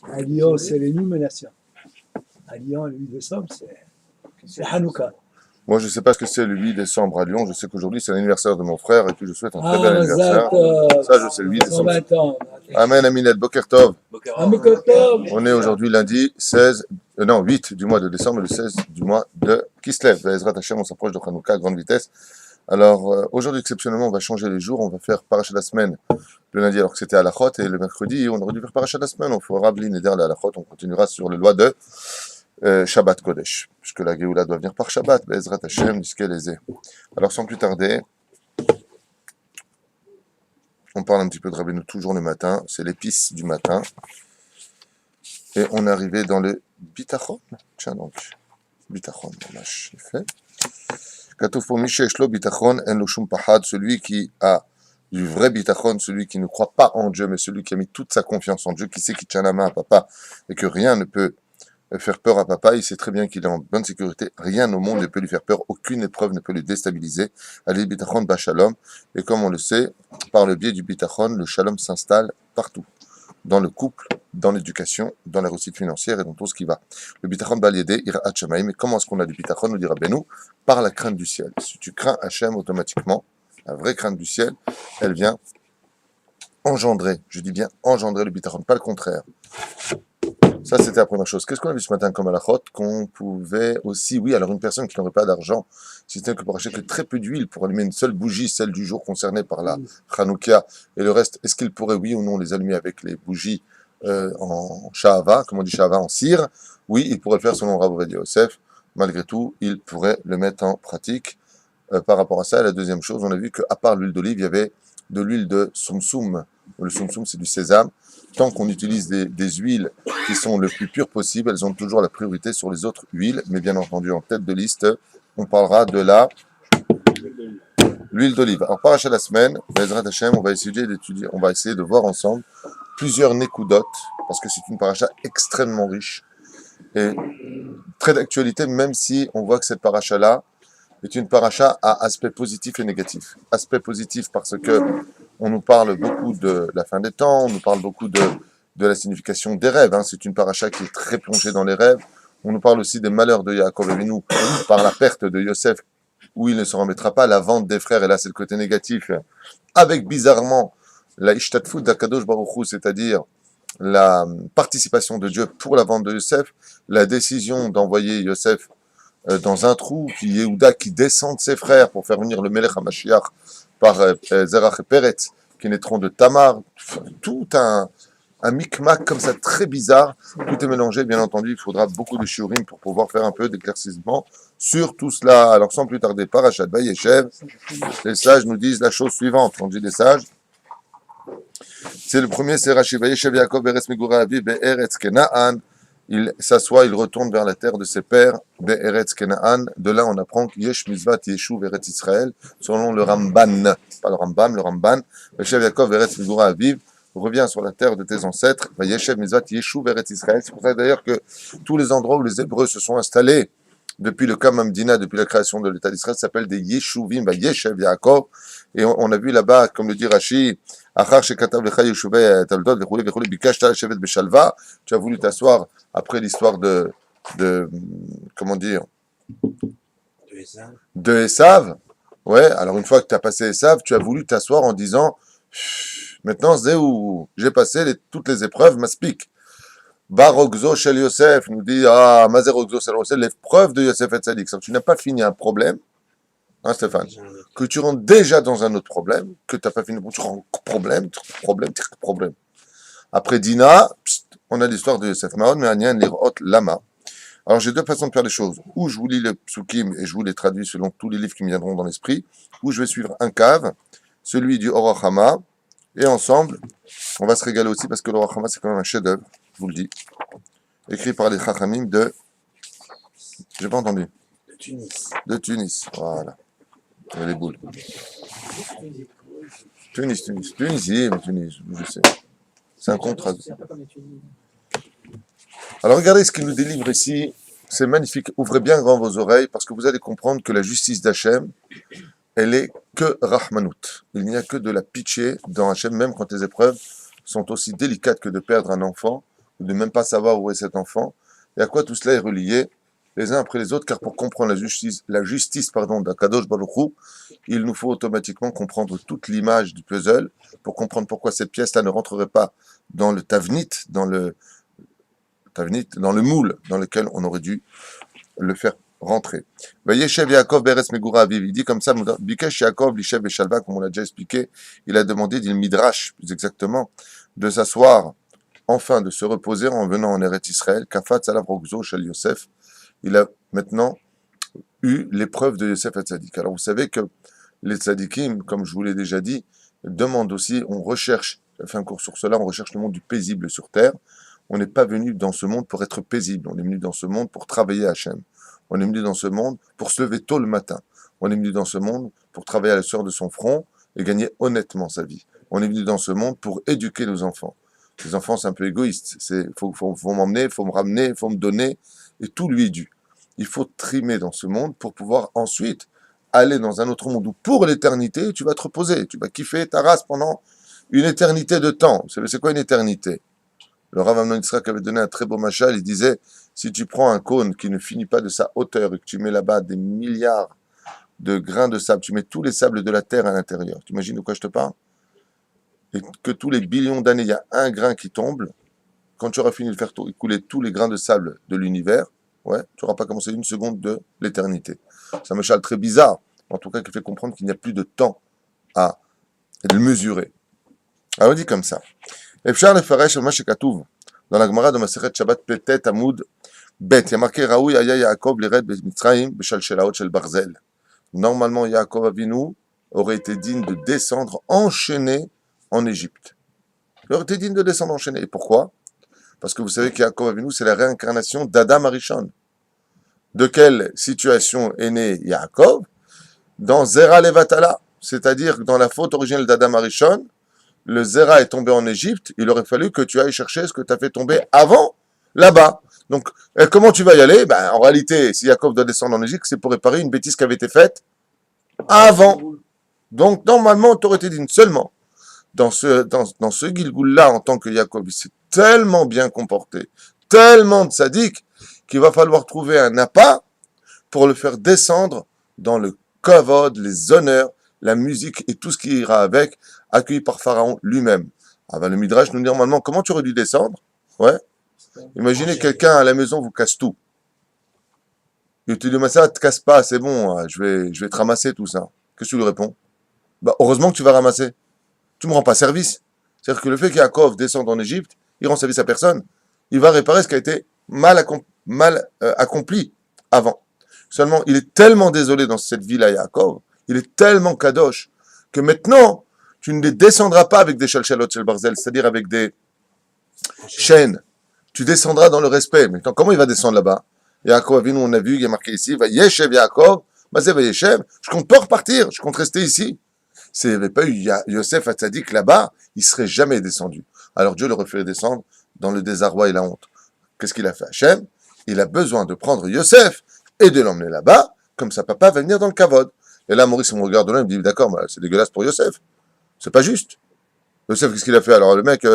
À Lyon, c'est l'illumination. À Lyon, le 8 décembre, c'est Hanouka. Moi, je ne sais pas ce que c'est le 8 décembre à Lyon. Je sais qu'aujourd'hui, c'est l'anniversaire de mon frère et puis je souhaite un très bel Ah, anniversaire. Mazat, Ça, je sais, le 8 décembre. 120 ans. Amen, Aminel, Boker Tov. Amikotom. On est aujourd'hui lundi 16, non, 8 du mois de décembre et le 16 du mois de Kislev. Ezrat Hashem, on s'approche de Hanouka à grande vitesse. Alors, aujourd'hui, exceptionnellement, on va changer les jours. On va faire Parachat la semaine le lundi alors que c'était à la Chot et le mercredi, on aurait dû faire Parachat la semaine. On fera Blin et Der à la Chot. On continuera sur les lois de Shabbat Kodesh, puisque la Géoula doit venir par Shabbat. Ezrat Hashem, Niskelezé. Alors, sans plus tarder, on parle un petit peu de Rabbeinu toujours le matin. C'est l'épice du matin. Et on est arrivé dans le Bitachon. Tiens donc, Bitachon, il fait. Celui qui a du vrai bitachon, celui qui ne croit pas en Dieu, mais celui qui a mis toute sa confiance en Dieu, qui sait qu'il tient la main à papa et que rien ne peut faire peur à papa, il sait très bien qu'il est en bonne sécurité, rien au monde ne peut lui faire peur, aucune épreuve ne peut le déstabiliser. Allez, bitachon ba shalom, et comme on le sait, par le biais du bitachon, le shalom s'installe partout. Dans le couple, dans l'éducation, dans la réussite financière et dans tout ce qui va. Le bitachon baliédé, irat shamaim. Mais comment est-ce qu'on a du bitachon, nous dira Benou? Par la crainte du ciel. Si tu crains Hachem automatiquement, la vraie crainte du ciel, elle vient engendrer, je dis bien engendrer le bitachon, pas le contraire. Ça, c'était la première chose. Qu'est-ce qu'on a vu ce matin comme halachot? Qu'on pouvait aussi, oui, alors une personne qui n'aurait pas d'argent, si c'était que pour acheter que très peu d'huile, pour allumer une seule bougie, celle du jour concernée par la Hanouka, et le reste, est-ce qu'il pourrait, oui ou non, les allumer avec les bougies en shahava, comme on dit shahava, en cire? Oui, il pourrait le faire selon Rav Ovadia Yosef. Malgré tout, il pourrait le mettre en pratique. Par rapport à ça, la deuxième chose, on a vu qu'à part l'huile d'olive, il y avait de l'huile de soum-soum. Le soum-soum, c'est du sésame. Tant qu'on utilise des huiles qui sont le plus pures possible, elles ont toujours la priorité sur les autres huiles. Mais bien entendu, en tête de liste, on parlera de l'huile d'olive. Alors, parachat la semaine, Bezrat Hashem, on va essayer de voir ensemble plusieurs nekudot, parce que c'est une paracha extrêmement riche et très d'actualité, même si on voit que cette paracha-là est une paracha à aspect positif et négatif. Aspect positif parce que on nous parle beaucoup de la fin des temps, on nous parle beaucoup de la signification des rêves. Hein. C'est une paracha qui est très plongée dans les rêves. On nous parle aussi des malheurs de Yaakov Avinu par la perte de Yosef, où il ne se remettra pas, la vente des frères, et là c'est le côté négatif, avec bizarrement la ishtatfut d'Akadosh Baruch Hu, c'est-à-dire la participation de Dieu pour la vente de Yosef, la décision d'envoyer Yosef dans un trou, puis Yehuda qui descend de ses frères pour faire venir le Melech HaMashiach par Zerach et Peretz, qui naîtront de Tamar, tout un micmac comme ça très bizarre, tout est mélangé, bien entendu, il faudra beaucoup de shiurim pour pouvoir faire un peu d'éclaircissement sur tout cela. Alors sans plus tarder, Parashat Vayeshev, les sages nous disent la chose suivante, on dit les sages, c'est le premier, c'est Rashi, Vayeshev Yaakov Be'eretz Migurei Aviv Be'eretz Kena'an, il s'assoit, il retourne vers la terre de ses pères, Be'eretz Kena'an. De là, on apprend que Yesh Mizvat Yeshuv Eretz Israël, selon le Ramban, pas le Rambam, le Ramban. Yeshev Yaakov Eretz Migurei Aviv, revient sur la terre de tes ancêtres. Yeshev Mizvat Yeshuv Eretz Israël. C'est pour ça d'ailleurs que tous les endroits où les Hébreux se sont installés depuis le Kam Hamdina, depuis la création de l'État d'Israël, s'appellent des Yeshuvim, Yeshev Yaakov. Et on a vu là-bas, comme le dit Rashi, Achar Shekatav Lecha Yeshuvei Taldot Vechule Vechule Bikashta Shevet Beshalva. Tu as voulu t'asseoir après l'histoire de comment dire, de Esav. Ouais, alors une fois que tu as passé Esav, tu as voulu t'asseoir en disant maintenant c'est où j'ai passé toutes les épreuves, m'aspique. Barogzo Shel Yosef nous dit Mazerogzo Shel Yosef, l'épreuve de Yosef et Tzadik. Tu n'as pas fini un problème, hein Stéphane, que tu rentres déjà dans un autre problème, que tu n'as pas fini, tu rentres problème. Après Dina, on a l'histoire de Yosef Maon, mais Anyan Lirot Lama. Alors j'ai deux façons de faire les choses. Ou je vous lis les psukim et je vous les traduis selon tous les livres qui me viendront dans l'esprit, ou je vais suivre un cave, celui du Oroch Hama, et ensemble, on va se régaler aussi parce que l'Oroch Hama c'est quand même un chef-d'œuvre, je vous le dis, écrit par les Chachamim de... J'ai pas entendu. De Tunis, voilà. Les boules. Tunisie, je sais. C'est un contrat. Alors regardez ce qu'il nous délivre ici, c'est magnifique. Ouvrez bien grand vos oreilles parce que vous allez comprendre que la justice d'Hachem, elle est que Rahmanout. Il n'y a que de la pitié dans Hachem, même quand les épreuves sont aussi délicates que de perdre un enfant ou de même pas savoir où est cet enfant. Et à quoi tout cela est relié les uns après les autres, car pour comprendre la justice d'Akadosh Baruch Hu, il nous faut automatiquement comprendre toute l'image du puzzle, pour comprendre pourquoi cette pièce-là ne rentrerait pas dans le dans le moule dans lequel on aurait dû le faire rentrer. Vayeshev Yaakov Beres Megura Aviv. Il dit comme ça, Bikesh Yaakov Lishev Beshalva, comme on l'a déjà expliqué, il a demandé, dit le Midrash, plus exactement, de s'asseoir, enfin de se reposer en venant en Eretz Israël, Kafat Salav Rogzo Shel Yosef. Il a maintenant eu l'épreuve de Yosef Hatzadik. Alors vous savez que les tzadikim, comme je vous l'ai déjà dit, demandent aussi, on recherche, j'ai fait un cours sur cela, on recherche le monde du paisible sur terre. On n'est pas venu dans ce monde pour être paisible, on est venu dans ce monde pour travailler à Hachem. On est venu dans ce monde pour se lever tôt le matin. On est venu dans ce monde pour travailler à la sueur de son front et gagner honnêtement sa vie. On est venu dans ce monde pour éduquer nos enfants. Les enfants, c'est un peu égoïste. Faut m'emmener, faut me ramener, faut me donner, et tout lui est dû. Il faut trimer dans ce monde pour pouvoir ensuite aller dans un autre monde où pour l'éternité, tu vas te reposer. Tu vas kiffer ta race pendant une éternité de temps. Vous savez, c'est quoi une éternité? Le Rav Amnon Yitzhak avait donné un très beau machal. Il disait, si tu prends un cône qui ne finit pas de sa hauteur et que tu mets là-bas des milliards de grains de sable, tu mets tous les sables de la terre à l'intérieur. Tu imagines de quoi je te parle? Et que tous les billions d'années, il y a un grain qui tombe. Quand tu auras fini de faire couler tous les grains de sable de l'univers, ouais, tu n'auras pas commencé une seconde de l'éternité. C'est un machal très bizarre, en tout cas qui fait comprendre qu'il n'y a plus de temps à le mesurer. Alors on dit comme ça. אפשר לפרש על מה שכתוב dans la Gemara de Masechet Shabbat Petet Amud Bet. Il y a marqué Raoui Aya Yaakov lired b'Mitzrayim b'shalshelaot shel barzel. Normalement, Yaakov Avinu aurait été digne de descendre enchaîné en Égypte. Il aurait été digne de descendre enchaîné. Et pourquoi? Parce que vous savez qu'Yaakov Avinu, c'est la réincarnation d'Adam Arishon. De quelle situation est né Yaakov? Dans Zera Levatala, c'est-à-dire dans la faute originelle d'Adam Arishon. Le Zera est tombé en Égypte, il aurait fallu que tu ailles chercher ce que tu as fait tomber avant, là-bas. Donc, comment tu vas y aller? En réalité, si Yaakov doit descendre en Égypte, c'est pour réparer une bêtise qui avait été faite avant. Donc, normalement, tu aurais été digne. Seulement, dans ce Gilgoul-là, en tant que Yaakov, il s'est tellement bien comporté, tellement de sadique, qu'il va falloir trouver un appât pour le faire descendre dans le kavod, les honneurs, la musique et tout ce qui ira avec, accueilli par Pharaon lui-même. Ah ben le Midrash nous dit normalement, comment tu aurais dû descendre? Ouais. Imaginez quelqu'un à la maison vous casse tout. Il te dit, mais ça, te casse pas, c'est bon, je vais te ramasser tout ça. Qu'est-ce que tu lui réponds? Bah, heureusement que tu vas ramasser. Tu me rends pas service. C'est-à-dire que le fait qu'Yaakov descende en Égypte, il rend service à personne. Il va réparer ce qui a été mal accompli avant. Seulement, il est tellement désolé dans cette vie-là, Yaakov, il est tellement kadosh, que maintenant, tu ne les descendras pas avec des shalshalot shel barzel, c'est-à-dire avec des chaînes. Tu descendras dans le respect. Maintenant, comment il va descendre là-bas? Yaakov Avinu, on a vu, il y a marqué ici, va Yeshev Yaakov, va Yeshev, je compte pas repartir, je compte rester ici. S'il n'y avait pas eu Yosef Hatzadik là-bas, il ne serait jamais descendu. Alors Dieu le refait descendre dans le désarroi et la honte. Qu'est-ce qu'il a fait Hachem? Il a besoin de prendre Yosef et de l'emmener là-bas, comme ça papa va venir dans le kavod. Et là, Maurice, on me regarde de là, il me dit, d'accord, c'est dégueulasse pour Yosef. C'est pas juste. Yosef, qu'est-ce qu'il a fait? Alors le mec,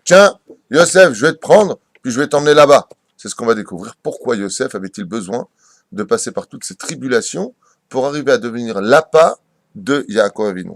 tiens, Yosef, je vais te prendre, puis je vais t'emmener là-bas. C'est ce qu'on va découvrir. Pourquoi Yosef avait-il besoin de passer par toutes ces tribulations pour arriver à devenir l'appât de Yaakov Avinu?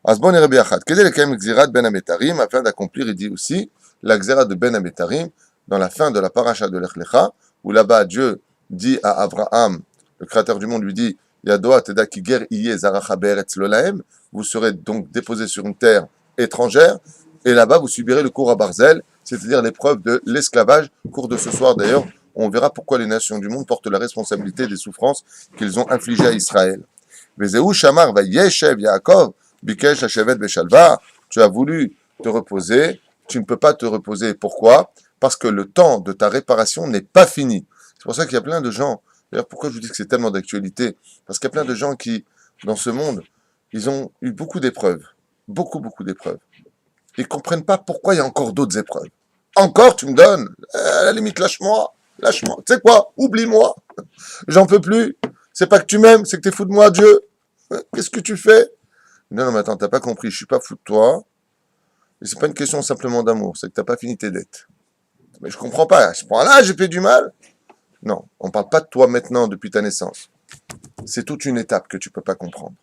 Asbon et Rabbi Achad. Quel est le Kem Gzirat Ben Ametarim, afin d'accomplir, il dit aussi, la Gzirat de Ben Ametarim, dans la fin de la paracha de Lech Lecha, où là-bas Dieu dit à Abraham, le créateur du monde, lui dit, Yadoa teda ki ger iye zaracha be'eretz lo lahem, vous serez donc déposé sur une terre étrangère, et là-bas vous subirez le cours à Barzel, c'est-à-dire l'épreuve de l'esclavage. Cours de ce soir d'ailleurs, on verra pourquoi les nations du monde portent la responsabilité des souffrances qu'ils ont infligées à Israël. Vezeu shamar va yeshev Yaakov, bikesh hashevet beshalva, tu as voulu te reposer, tu ne peux pas te reposer. Pourquoi? Parce que le temps de ta réparation n'est pas fini. C'est pour ça qu'il y a plein de gens. D'ailleurs, pourquoi je vous dis que c'est tellement d'actualité? Parce qu'il y a plein de gens qui, dans ce monde, ils ont eu beaucoup d'épreuves. Beaucoup d'épreuves. Ils ne comprennent pas pourquoi il y a encore d'autres épreuves. Encore, tu me donnes? À la limite, lâche-moi. Lâche-moi. Tu sais quoi? Oublie-moi. J'en peux plus. C'est pas que tu m'aimes, c'est que tu es fou de moi, Dieu. Qu'est-ce que tu fais? Non, mais attends, t'as pas compris. Je suis pas fou de toi. Et c'est pas une question simplement d'amour. C'est que t'as pas fini tes dettes. Mais je comprends pas. À ce point-là, j'ai fait du mal. Non, on parle pas de toi maintenant depuis ta naissance. C'est toute une étape que tu peux pas comprendre.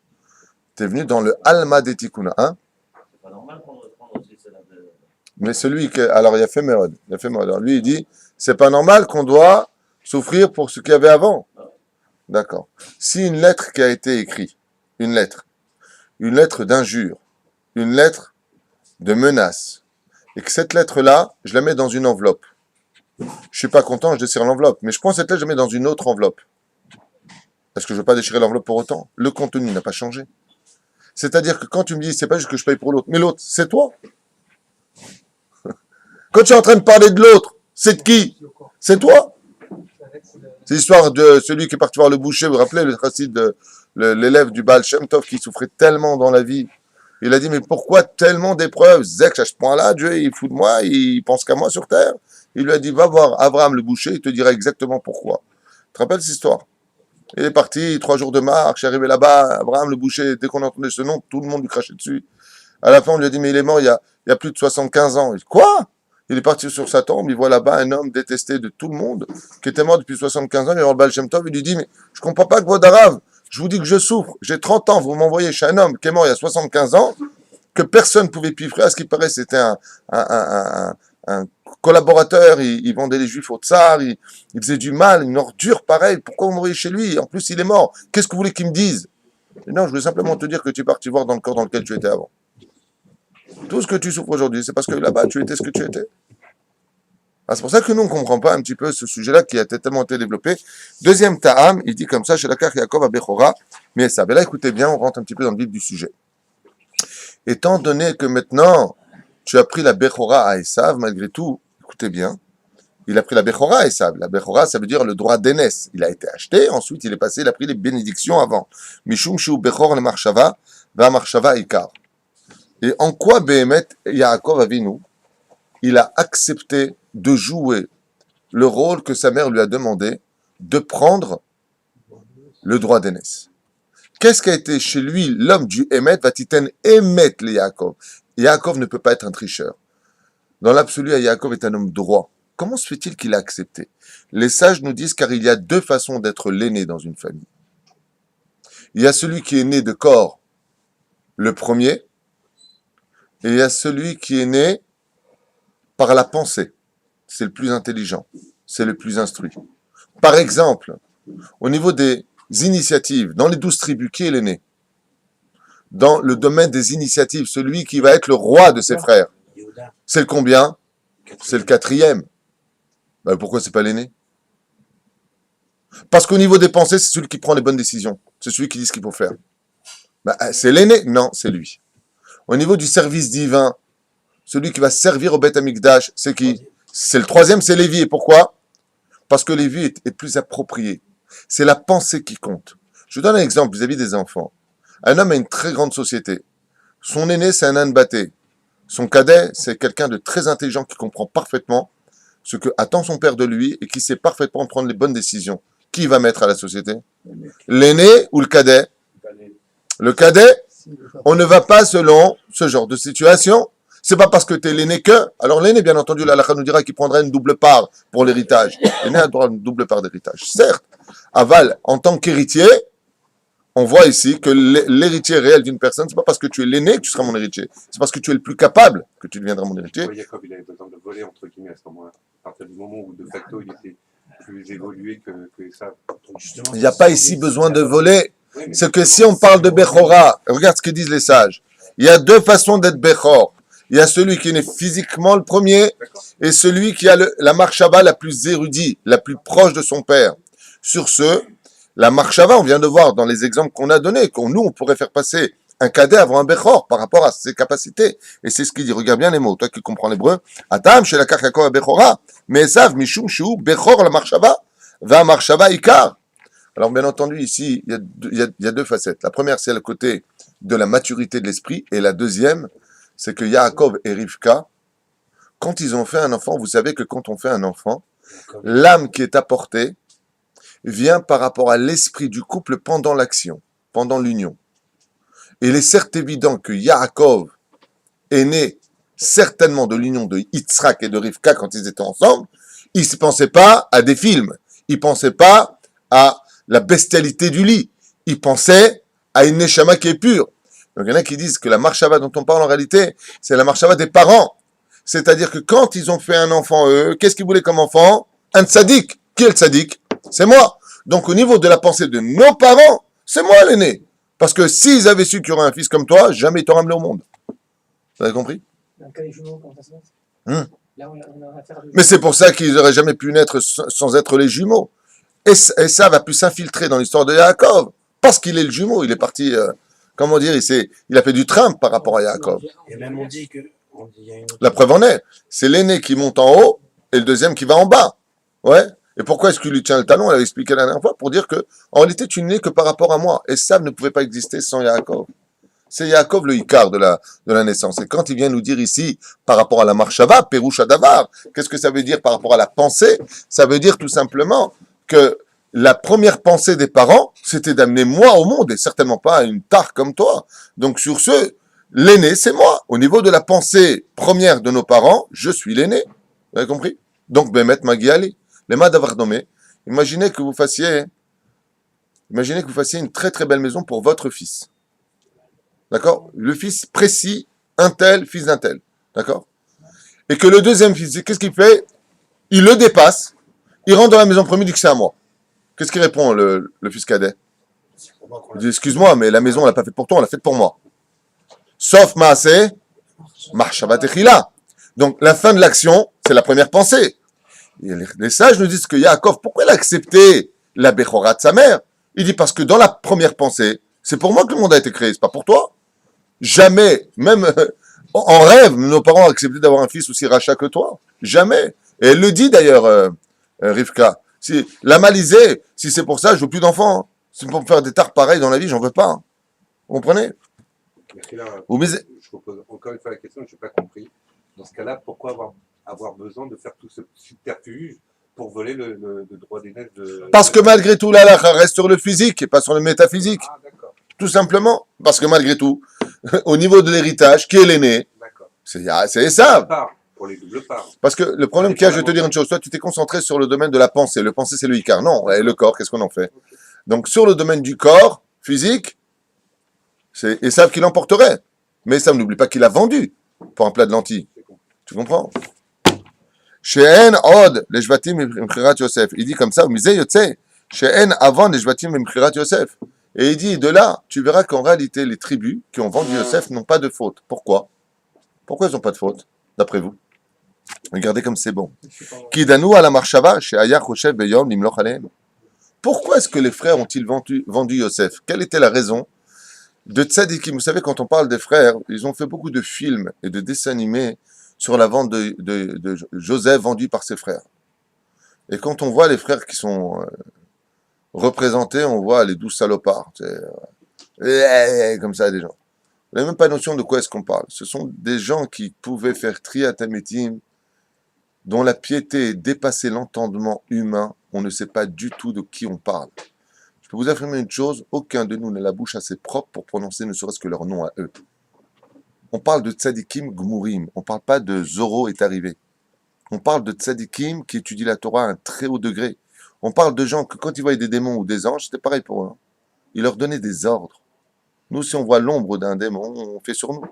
Tu es venu dans le Alma de Tikkuna, hein? C'est pas normal qu'on reprend aussi cela de... Mais celui que, alors il y a fait Mérod. Alors lui, il dit, c'est pas normal qu'on doit souffrir pour ce qu'il y avait avant. D'accord. Si une lettre qui a été écrite, une lettre d'injure, une lettre de menace, et que cette lettre-là, je la mets dans une enveloppe. Je suis pas content, je déchire l'enveloppe, mais je prends cette lettre, je la mets dans une autre enveloppe. Parce que je veux pas déchirer l'enveloppe pour autant. Le contenu n'a pas changé. C'est-à-dire que quand tu me dis, c'est pas juste que je paye pour l'autre, mais l'autre, c'est toi. Quand tu es en train de parler de l'autre, c'est de qui? C'est toi. C'est l'histoire de celui qui est parti voir le boucher. Vous vous rappelez le chassid de l'élève du Baal Shem Tov qui souffrait tellement dans la vie. Il a dit, mais pourquoi tellement d'épreuves? Zek, à ce point-là, Dieu, il fout de moi, il pense qu'à moi sur terre. Il lui a dit, va voir Abraham le boucher, il te dira exactement pourquoi. Tu te rappelles cette histoire? Il est parti, 3 jours de marche, arrivé là-bas, Abraham le boucher, dès qu'on entendait ce nom, tout le monde lui crachait dessus. À la fin, on lui a dit, mais il est mort il y a plus de 75 ans. Il dit, quoi? Il est parti sur sa tombe, il voit là-bas un homme détesté de tout le monde, qui était mort depuis 75 ans, il va voir le Baal Shem Tov, il lui dit, mais je comprends pas que votre arabe, je vous dis que je souffre, j'ai 30 ans, vous m'envoyez chez un homme qui est mort il y a 75 ans, que personne ne pouvait piffrer, à ce qui paraît, c'était un collaborateur, il vendait les juifs au tsar, il faisait du mal, une ordure pareille, pourquoi vous m'envoyez chez lui? En plus, il est mort, qu'est-ce que vous voulez qu'il me dise? Non, je voulais simplement te dire que tu es parti voir dans le corps dans lequel tu étais avant. Tout ce que tu souffres aujourd'hui, c'est parce que là-bas, tu étais ce que tu étais. Ah, c'est pour ça que nous, on ne comprend pas un petit peu ce sujet-là qui a tellement été développé. Deuxième ta'am, il dit comme ça, chez la Kach Yaakov à Bechora, mais ça. Mais là, écoutez bien, on rentre un petit peu dans le vif du sujet. Étant donné que maintenant, tu as pris la Bechora à Esav, malgré tout, écoutez bien, il a pris la Bechora à Esav. La Bechora, ça veut dire le droit d'aînesse. Il a été acheté, ensuite il est passé, il a pris les bénédictions avant. Mishum Shu Bechor le Marshava, va Marshava Ikar. Et en quoi Behemet Yaakov Avinu, il a accepté de jouer le rôle que sa mère lui a demandé de prendre le droit d'aînesse. Qu'est-ce qui a été chez lui l'homme du Emet, Vatiten Emet le Yaakov? Yaakov ne peut pas être un tricheur. Dans l'absolu, Yaakov est un homme droit. Comment se fait-il qu'il a accepté? Les sages nous disent car il y a 2 façons d'être l'aîné dans une famille. Il y a celui qui est né de corps, le premier, et il y a celui qui est né par la pensée. C'est le plus intelligent, c'est le plus instruit. Par exemple, au niveau des initiatives, dans les 12 tribus, qui est l'aîné? Dans le domaine des initiatives, celui qui va être le roi de ses frères. C'est le combien? C'est le 4e. Ben pourquoi c'est pas l'aîné? Parce qu'au niveau des pensées, c'est celui qui prend les bonnes décisions. C'est celui qui dit ce qu'il faut faire. Ben, c'est l'aîné? Non, c'est lui. Au niveau du service divin, celui qui va servir au Beth Amikdash, c'est qui? C'est le 3e, c'est Lévi. Et pourquoi? Parce que Lévi est plus approprié. C'est la pensée qui compte. Je vous donne un exemple vis-à-vis des enfants. Un homme a une très grande société. Son aîné, c'est un âne batté. Son cadet, c'est quelqu'un de très intelligent qui comprend parfaitement ce que attend son père de lui et qui sait parfaitement prendre les bonnes décisions. Qui va mettre à la société? L'aîné ou le cadet? Le cadet, on ne va pas selon ce genre de situation. C'est pas parce que tu es l'aîné que... Alors l'aîné, bien entendu, la halakha nous dira qu'il prendrait une double part pour l'héritage. L'aîné a droit à une double part d'héritage. Certes, aval, en tant qu'héritier, on voit ici que l'héritier réel d'une personne, c'est pas parce que tu es l'aîné que tu seras mon héritier. C'est parce que tu es le plus capable que tu deviendras mon héritier. Ouais, Jacob, il avait besoin de voler, entre guillemets, à ce moment-là. À partir du moment où, de facto, il était plus évolué que ça. Il n'y a pas ici besoin de voler. Oui, mais C'est que si on parle de Bechora, regarde ce que disent les sages. Il y a 2 façons d'être Bechor. Il y a celui qui est né physiquement le premier et celui qui a la marchava la plus érudite, la plus proche de son père. Sur ce, la marchava, on vient de voir dans les exemples qu'on a donnés, on pourrait faire passer un cadet avant un Bechor par rapport à ses capacités. Et c'est ce qu'il dit. Regarde bien les mots. Toi qui comprends l'hébreu. Atam, chez la Kachakor Bechora, mais sav, mishum, shu, Bechor, la marchava, va marchava ikar. Alors, bien entendu, ici, il y a 2 facettes. La première, c'est le côté de la maturité de l'esprit. Et la deuxième, c'est que Yaakov et Rivka, quand ils ont fait un enfant, vous savez que quand on fait un enfant, l'âme qui est apportée vient par rapport à l'esprit du couple pendant l'action, pendant l'union. Et il est certes évident que Yaakov est né certainement de l'union de Yitzhak et de Rivka quand ils étaient ensemble, ils ne pensaient pas à des films, ils ne pensaient pas à la bestialité du lit, ils pensaient à une neshama qui est pure. Donc il y en a qui disent que la marshava dont on parle en réalité, c'est la marshava des parents. C'est-à-dire que quand ils ont fait un enfant, eux, qu'est-ce qu'ils voulaient comme enfant? Un tzaddik. Qui est le tzaddik? C'est moi. Donc au niveau de la pensée de nos parents, c'est moi l'aîné. Parce que s'ils avaient su qu'il y aurait un fils comme toi, jamais ils t'auraient amené au monde. Vous avez compris? Dans le cas des jumeaux, comment ça se passe Là, on a affaire à des- Mais c'est pour ça qu'ils n'auraient jamais pu naître sans être les jumeaux. Et ça va pu s'infiltrer dans l'histoire de Yaakov. Parce qu'il est le jumeau. Il est parti, comment dire, il a fait du Trump par rapport à Yaakov. Et même on dit que il y a une autre... La preuve en est. C'est l'aîné qui monte en haut et le deuxième qui va en bas. Ouais. Et pourquoi est-ce qu'il lui tient le talon? Elle avait expliqué la dernière fois pour dire que, en réalité, tu n'es que par rapport à moi. Et ça ne pouvait pas exister sans Yaakov. C'est Yaakov le Icar de la naissance. Et quand il vient nous dire ici, par rapport à la marshava, Péroucha Davar, qu'est-ce que ça veut dire par rapport à la pensée? Ça veut dire tout simplement que la première pensée des parents, c'était d'amener moi au monde et certainement pas une tare comme toi. Donc sur ce, l'aîné, c'est moi. Au niveau de la pensée première de nos parents, je suis l'aîné. Vous avez compris? Donc, Bemet Magiali, les mains d'avoir nommé. Imaginez que vous fassiez une très très belle maison pour votre fils. D'accord? Le fils précis, un tel, fils d'un tel. D'accord? Et que le deuxième fils, qu'est-ce qu'il fait? Il le dépasse, il rentre dans la maison première, il dit que c'est à moi. Qu'est-ce qu'il répond, le fils cadet? Il dit, excuse-moi, mais la maison, on l'a pas faite pour toi, on l'a faite pour moi. Sauf Maaseh, Marshava Techila. Donc, la fin de l'action, c'est la première pensée. Et les sages nous disent que Yaakov, pourquoi il a accepté la Bechora de sa mère? Il dit, parce que dans la première pensée, c'est pour moi que le monde a été créé, c'est pas pour toi. Jamais, même en rêve, nos parents ont accepté d'avoir un fils aussi rachat que toi. Jamais. Et elle le dit d'ailleurs, Rivka. Si, la malisée, si c'est pour ça, je veux plus d'enfants. Hein. Si c'est pour me faire des tares pareilles dans la vie, j'en veux pas. Hein. Vous comprenez? Mais là, Vous misez- je repose encore une fois la question, je n'ai pas compris. Dans ce cas-là, pourquoi avoir besoin de faire tout ce subterfuge pour voler le droit d'aînesse de... Parce que malgré tout, la lacha reste sur le physique et pas sur le métaphysique. Ah, d'accord, Tout simplement. Parce que malgré tout, au niveau de l'héritage, qui est l'aîné? d'accord. C'est ça. Pour les doubles parts. Parce que le problème qu'il y a, je vais te dire une chose. Toi, tu t'es concentré sur le domaine de la pensée. Le pensée, c'est le Icar. Non, et le corps, qu'est-ce qu'on en fait? Donc, sur le domaine du corps, physique, c'est Esav qui l'emporterait. Mais ça, n'oublie pas qu'il a vendu pour un plat de lentilles. Tu comprends? She'en od, les Shvatim Mimchirat Yosef. Il dit comme ça, Misé Yotse. She'en avant les Shvatim Mimchirat Yosef. Et il dit, de là, tu verras qu'en réalité, les tribus qui ont vendu Yosef n'ont pas de faute. Pourquoi? Pourquoi ils n'ont pas de faute, d'après vous? Regardez comme c'est bon. Kidanu à la marshava, chez Aya Choshev Beyom Nimloch Aleem. Pourquoi est-ce que les frères ont-ils vendu Yosef? Quelle était la raison de tzadikim? Vous savez, quand on parle des frères, ils ont fait beaucoup de films et de dessins animés sur la vente de Joseph vendu par ses frères. Et quand on voit les frères qui sont représentés, on voit les 12 salopards. Comme ça, des gens. Vous n'avez même pas notion de quoi est-ce qu'on parle. Ce sont des gens qui pouvaient faire triatamétim, dont la piété dépassait l'entendement humain. On ne sait pas du tout de qui on parle. Je peux vous affirmer une chose, aucun de nous n'a la bouche assez propre pour prononcer ne serait-ce que leur nom à eux. On parle de tzadikim gmurim, on ne parle pas de Zoro est arrivé. On parle de tzadikim qui étudient la Torah à un très haut degré. On parle de gens que quand ils voyaient des démons ou des anges, c'était pareil pour eux. Hein. Ils leur donnaient des ordres. Nous, si on voit l'ombre d'un démon, on fait sur nous.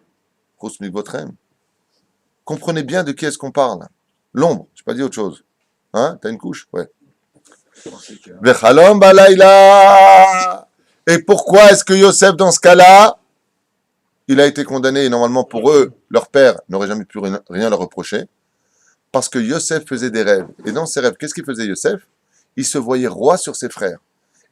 Comprenez bien de qui est-ce qu'on parle. L'ombre, je n'ai pas dit autre chose. Hein? T'as une couche? Ouais. Vechalom balayla. Et pourquoi est-ce que Yosef, dans ce cas-là, il a été condamné et normalement pour eux, leur père n'aurait jamais pu rien leur reprocher? Parce que Yosef faisait des rêves. Et dans ses rêves, qu'est-ce qu'il faisait Yosef? Il se voyait roi sur ses frères.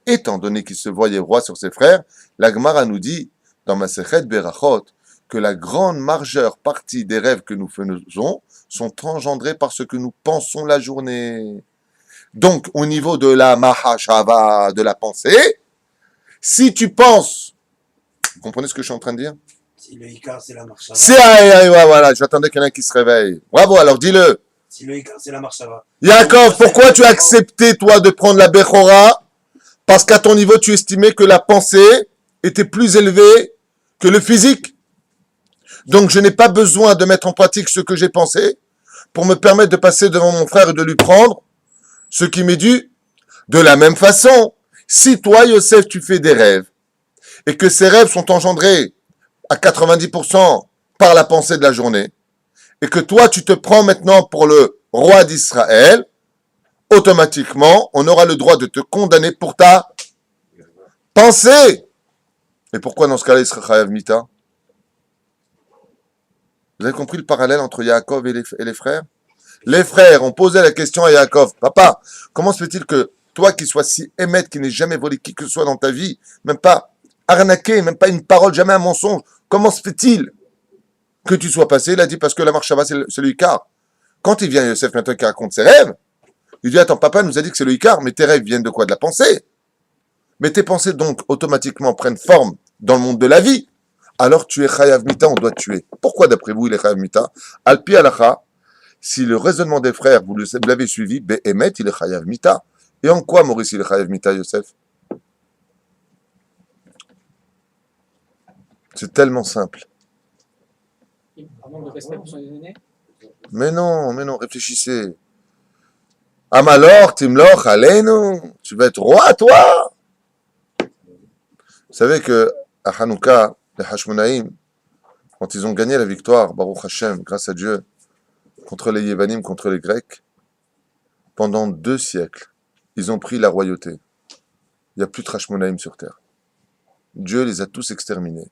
Étant donné qu'il se voyait roi sur ses frères, la Gemara nous dit, dans Masechet Berachot, que la grande majeure partie des rêves que nous faisons sont engendrés par ce que nous pensons la journée. Donc, au niveau de la Mahashava, de la pensée, si tu penses, vous comprenez ce que je suis en train de dire? Si le Icar, c'est la marche Voilà, j'attendais qu'il y en ait qui se réveille. Bravo, alors dis-le. Si le Icar, c'est la marche Yaakov, pourquoi tu as accepté, toi, de prendre la Bechora? Parce qu'à ton niveau, tu estimais que la pensée était plus élevée que le physique. Donc je n'ai pas besoin de mettre en pratique ce que j'ai pensé pour me permettre de passer devant mon frère et de lui prendre ce qui m'est dû. De la même façon, si toi, Yosef, tu fais des rêves et que ces rêves sont engendrés à 90% par la pensée de la journée, et que toi, tu te prends maintenant pour le roi d'Israël, automatiquement, on aura le droit de te condamner pour ta pensée. Et pourquoi dans ce cas-là, il sera chayav mita? Vous avez compris le parallèle entre Yaakov et les frères? Les frères ont posé la question à Yaakov. Papa, comment se fait-il que toi qui sois si émet, qui n'ait jamais volé qui que ce soit dans ta vie, même pas arnaqué, même pas une parole, jamais un mensonge, comment se fait-il que tu sois passé? Il a dit parce que la marche Shabbat, c'est le Icar. Quand il vient Yosef maintenant qui raconte ses rêves, il dit attends, papa nous a dit que c'est le Icar, mais tes rêves viennent de quoi? De la pensée. Mais tes pensées donc automatiquement prennent forme dans le monde de la vie. Alors tu es chayav mita, on doit te tuer. Pourquoi d'après vous il est chayav mita? Alpi alacha, si le raisonnement des frères, vous l'avez suivi, Behemet, il est chayav mita. Et en quoi Maurice il est chayav mita, Yosef? C'est tellement simple. Par manque de respect pour son aîné. Mais non, réfléchissez. Amalor, Timloch, Aleinu, tu vas être roi, toi. Vous savez que à Hanouka, les Hashmonaïm, quand ils ont gagné la victoire, Baruch Hashem, grâce à Dieu, contre les Yévanim, contre les Grecs, pendant 2 siècles, ils ont pris la royauté. Il n'y a plus de Hashmonaïm sur terre. Dieu les a tous exterminés.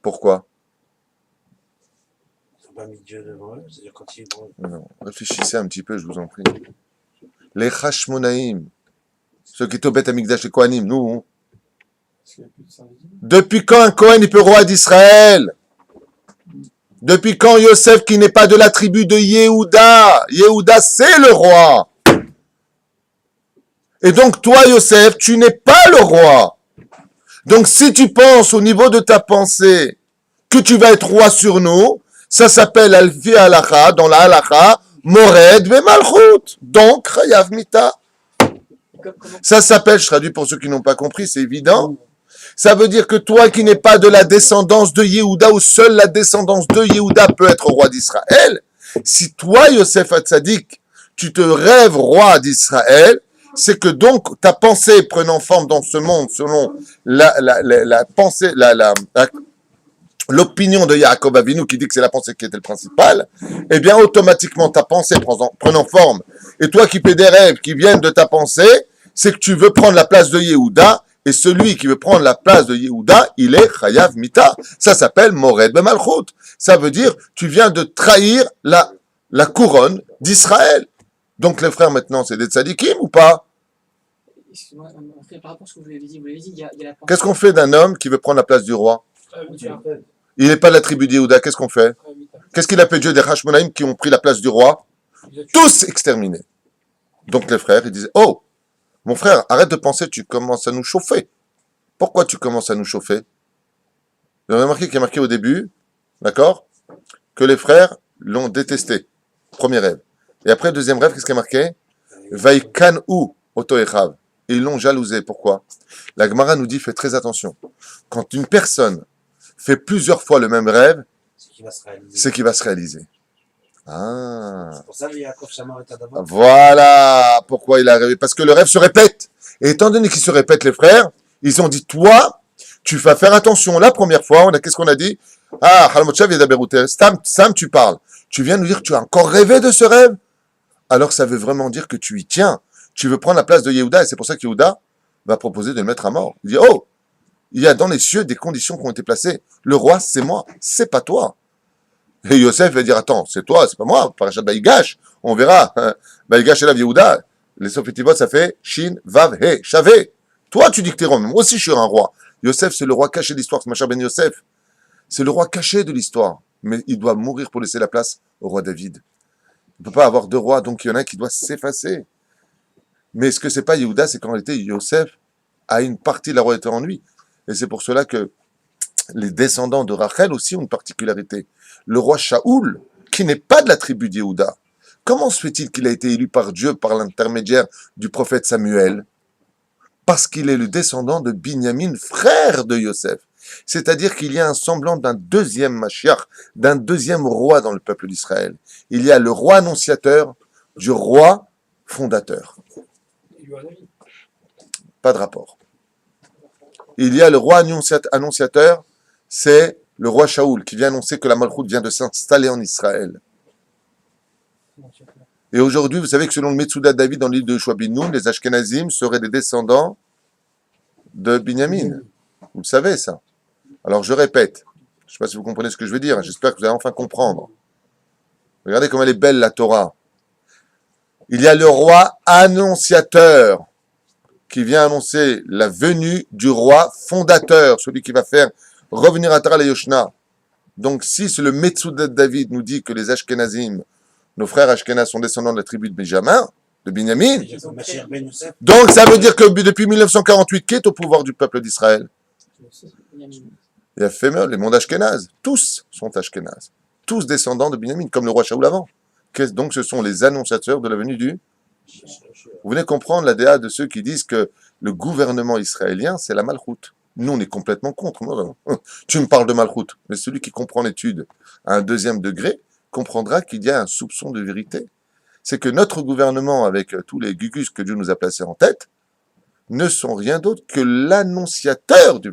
Pourquoi? Ils n'ont pas mis Dieu devant eux, c'est-à-dire quand ils vont. Non, réfléchissez un petit peu, je vous en prie. Les Hashmonaïm, ceux qui étaient au Beth Amikdash et Kohanim, nous, depuis quand un Kohen est roi d'Israël? Depuis quand Yosef, qui n'est pas de la tribu de Yehuda, Yehuda c'est le roi. Et donc toi Yosef, tu n'es pas le roi. Donc si tu penses au niveau de ta pensée que tu vas être roi sur nous, ça s'appelle Alfi Halacha, dans la Halacha, Mored ve Malchut. Donc Chayav Mita. Ça s'appelle, je traduis pour ceux qui n'ont pas compris, c'est évident. Ça veut dire que toi qui n'es pas de la descendance de Yehuda, ou seule la descendance de Yehuda peut être roi d'Israël, si toi, Yosef Hatzadik, tu te rêves roi d'Israël, c'est que donc ta pensée prenant forme dans ce monde selon la pensée, l'opinion de Yaakov Avinu qui dit que c'est la pensée qui était le principal, eh bien automatiquement ta pensée prenant forme, et toi qui fais des rêves qui viennent de ta pensée, c'est que tu veux prendre la place de Yehuda. Et celui qui veut prendre la place de Yehuda, il est Chayav Mita. Ça s'appelle Mored Bemalchut. Ça veut dire, tu viens de trahir la couronne d'Israël. Donc les frères maintenant, c'est des tzadikim ou pas? Excuse-moi, par rapport à ce que vous l'avez dit, il y a la pensée. Qu'est-ce qu'on fait d'un homme qui veut prendre la place du roi? Il n'est pas de la tribu de Yehuda, qu'est-ce qu'on fait? Qu'est-ce qu'il a fait Dieu des Hashmonaïm qui ont pris la place du roi? Tous exterminés. Donc les frères, ils disaient, oh, mon frère, arrête de penser, tu commences à nous chauffer. Pourquoi tu commences à nous chauffer? Vous avez remarqué qu'il y a marqué au début, d'accord, que les frères l'ont détesté. Premier rêve. Et après, deuxième rêve, qu'est-ce qui est marqué? Vaikanu oto echav. Et ils l'ont jalousé. Pourquoi? La Gemara nous dit, fais très attention. Quand une personne fait plusieurs fois le même rêve, C'est qui va se réaliser. c'est qu'il va se réaliser. Ah. C'est pour ça que Yaakov Shamar est à d'abord. Voilà pourquoi il a rêvé. Parce que le rêve se répète. Et étant donné qu'il se répète, les frères, ils ont dit, toi, tu vas faire attention. La première fois, qu'est-ce qu'on a dit? Ah, Halmochav Yedaberouter. Sam, tu parles. Tu viens nous dire que tu as encore rêvé de ce rêve? Alors ça veut vraiment dire que tu y tiens. Tu veux prendre la place de Yehuda. Et c'est pour ça que Yehuda va proposer de le mettre à mort. Il dit, oh, il y a dans les cieux des conditions qui ont été placées. Le roi, c'est moi. C'est pas toi. Et Yosef va dire, attends, c'est toi, c'est pas moi, Parashat Baïgash, on verra, Baïgash et la Yehuda, les Sophitivot, ça fait Shin, Vav, He, Shavé. Toi, tu dis que t'es roi, mais moi aussi je suis un roi. Yosef, c'est le roi caché de l'histoire, c'est Machar Ben Yosef. C'est le roi caché de l'histoire, mais il doit mourir pour laisser la place au roi David. Il ne peut pas avoir 2 rois, donc il y en a un qui doit s'effacer. Mais ce que c'est pas Yehuda, c'est qu'en réalité, Yosef a une partie de la royauté en lui. Et c'est pour cela que les descendants de Rachel aussi ont une particularité. Le roi Shaoul, qui n'est pas de la tribu d'Yehuda, comment se fait-il qu'il a été élu par Dieu par l'intermédiaire du prophète Samuel? Parce qu'il est le descendant de Binyamin, frère de Yosef. C'est-à-dire qu'il y a un semblant d'un deuxième Mashiach, d'un deuxième roi dans le peuple d'Israël. Il y a le roi annonciateur du roi fondateur. Il lui a donné. Pas de rapport. Il y a le roi annonciateur, c'est le roi Shaoul, qui vient annoncer que la Malchoute vient de s'installer en Israël. Et aujourd'hui, vous savez que selon le Metsuda David dans l'île de Shwabinoun, les Ashkenazim seraient des descendants de Binyamin. Vous le savez, ça. Alors, je répète. Je ne sais pas si vous comprenez ce que je veux dire. J'espère que vous allez enfin comprendre. Regardez comme elle est belle, la Torah. Il y a le roi annonciateur qui vient annoncer la venue du roi fondateur, celui qui va faire revenir à Tara et Yoshna. Donc, si le Metsuda David nous dit que les Ashkenazim, nos frères Ashkenaz sont descendants de la tribu de Benjamin, de Binyamin, Mashiach Ben Youssef. donc ça veut dire que depuis 1948, qui est au pouvoir du peuple d'Israël? Il y a Femel, les mondes Ashkenaz. Tous sont Ashkenaz. Tous descendants de Binyamin, comme le roi Shaoul avant. Donc ce sont les annonciateurs de la venue du... Vous venez comprendre la DA de ceux qui disent que le gouvernement israélien, c'est la malchoute. Nous, on est complètement contre. Tu me parles de malchoute, mais celui qui comprend l'étude à un deuxième degré comprendra qu'il y a un soupçon de vérité. C'est que notre gouvernement, avec tous les gugus que Dieu nous a placés en tête, ne sont rien d'autre que l'annonciateur du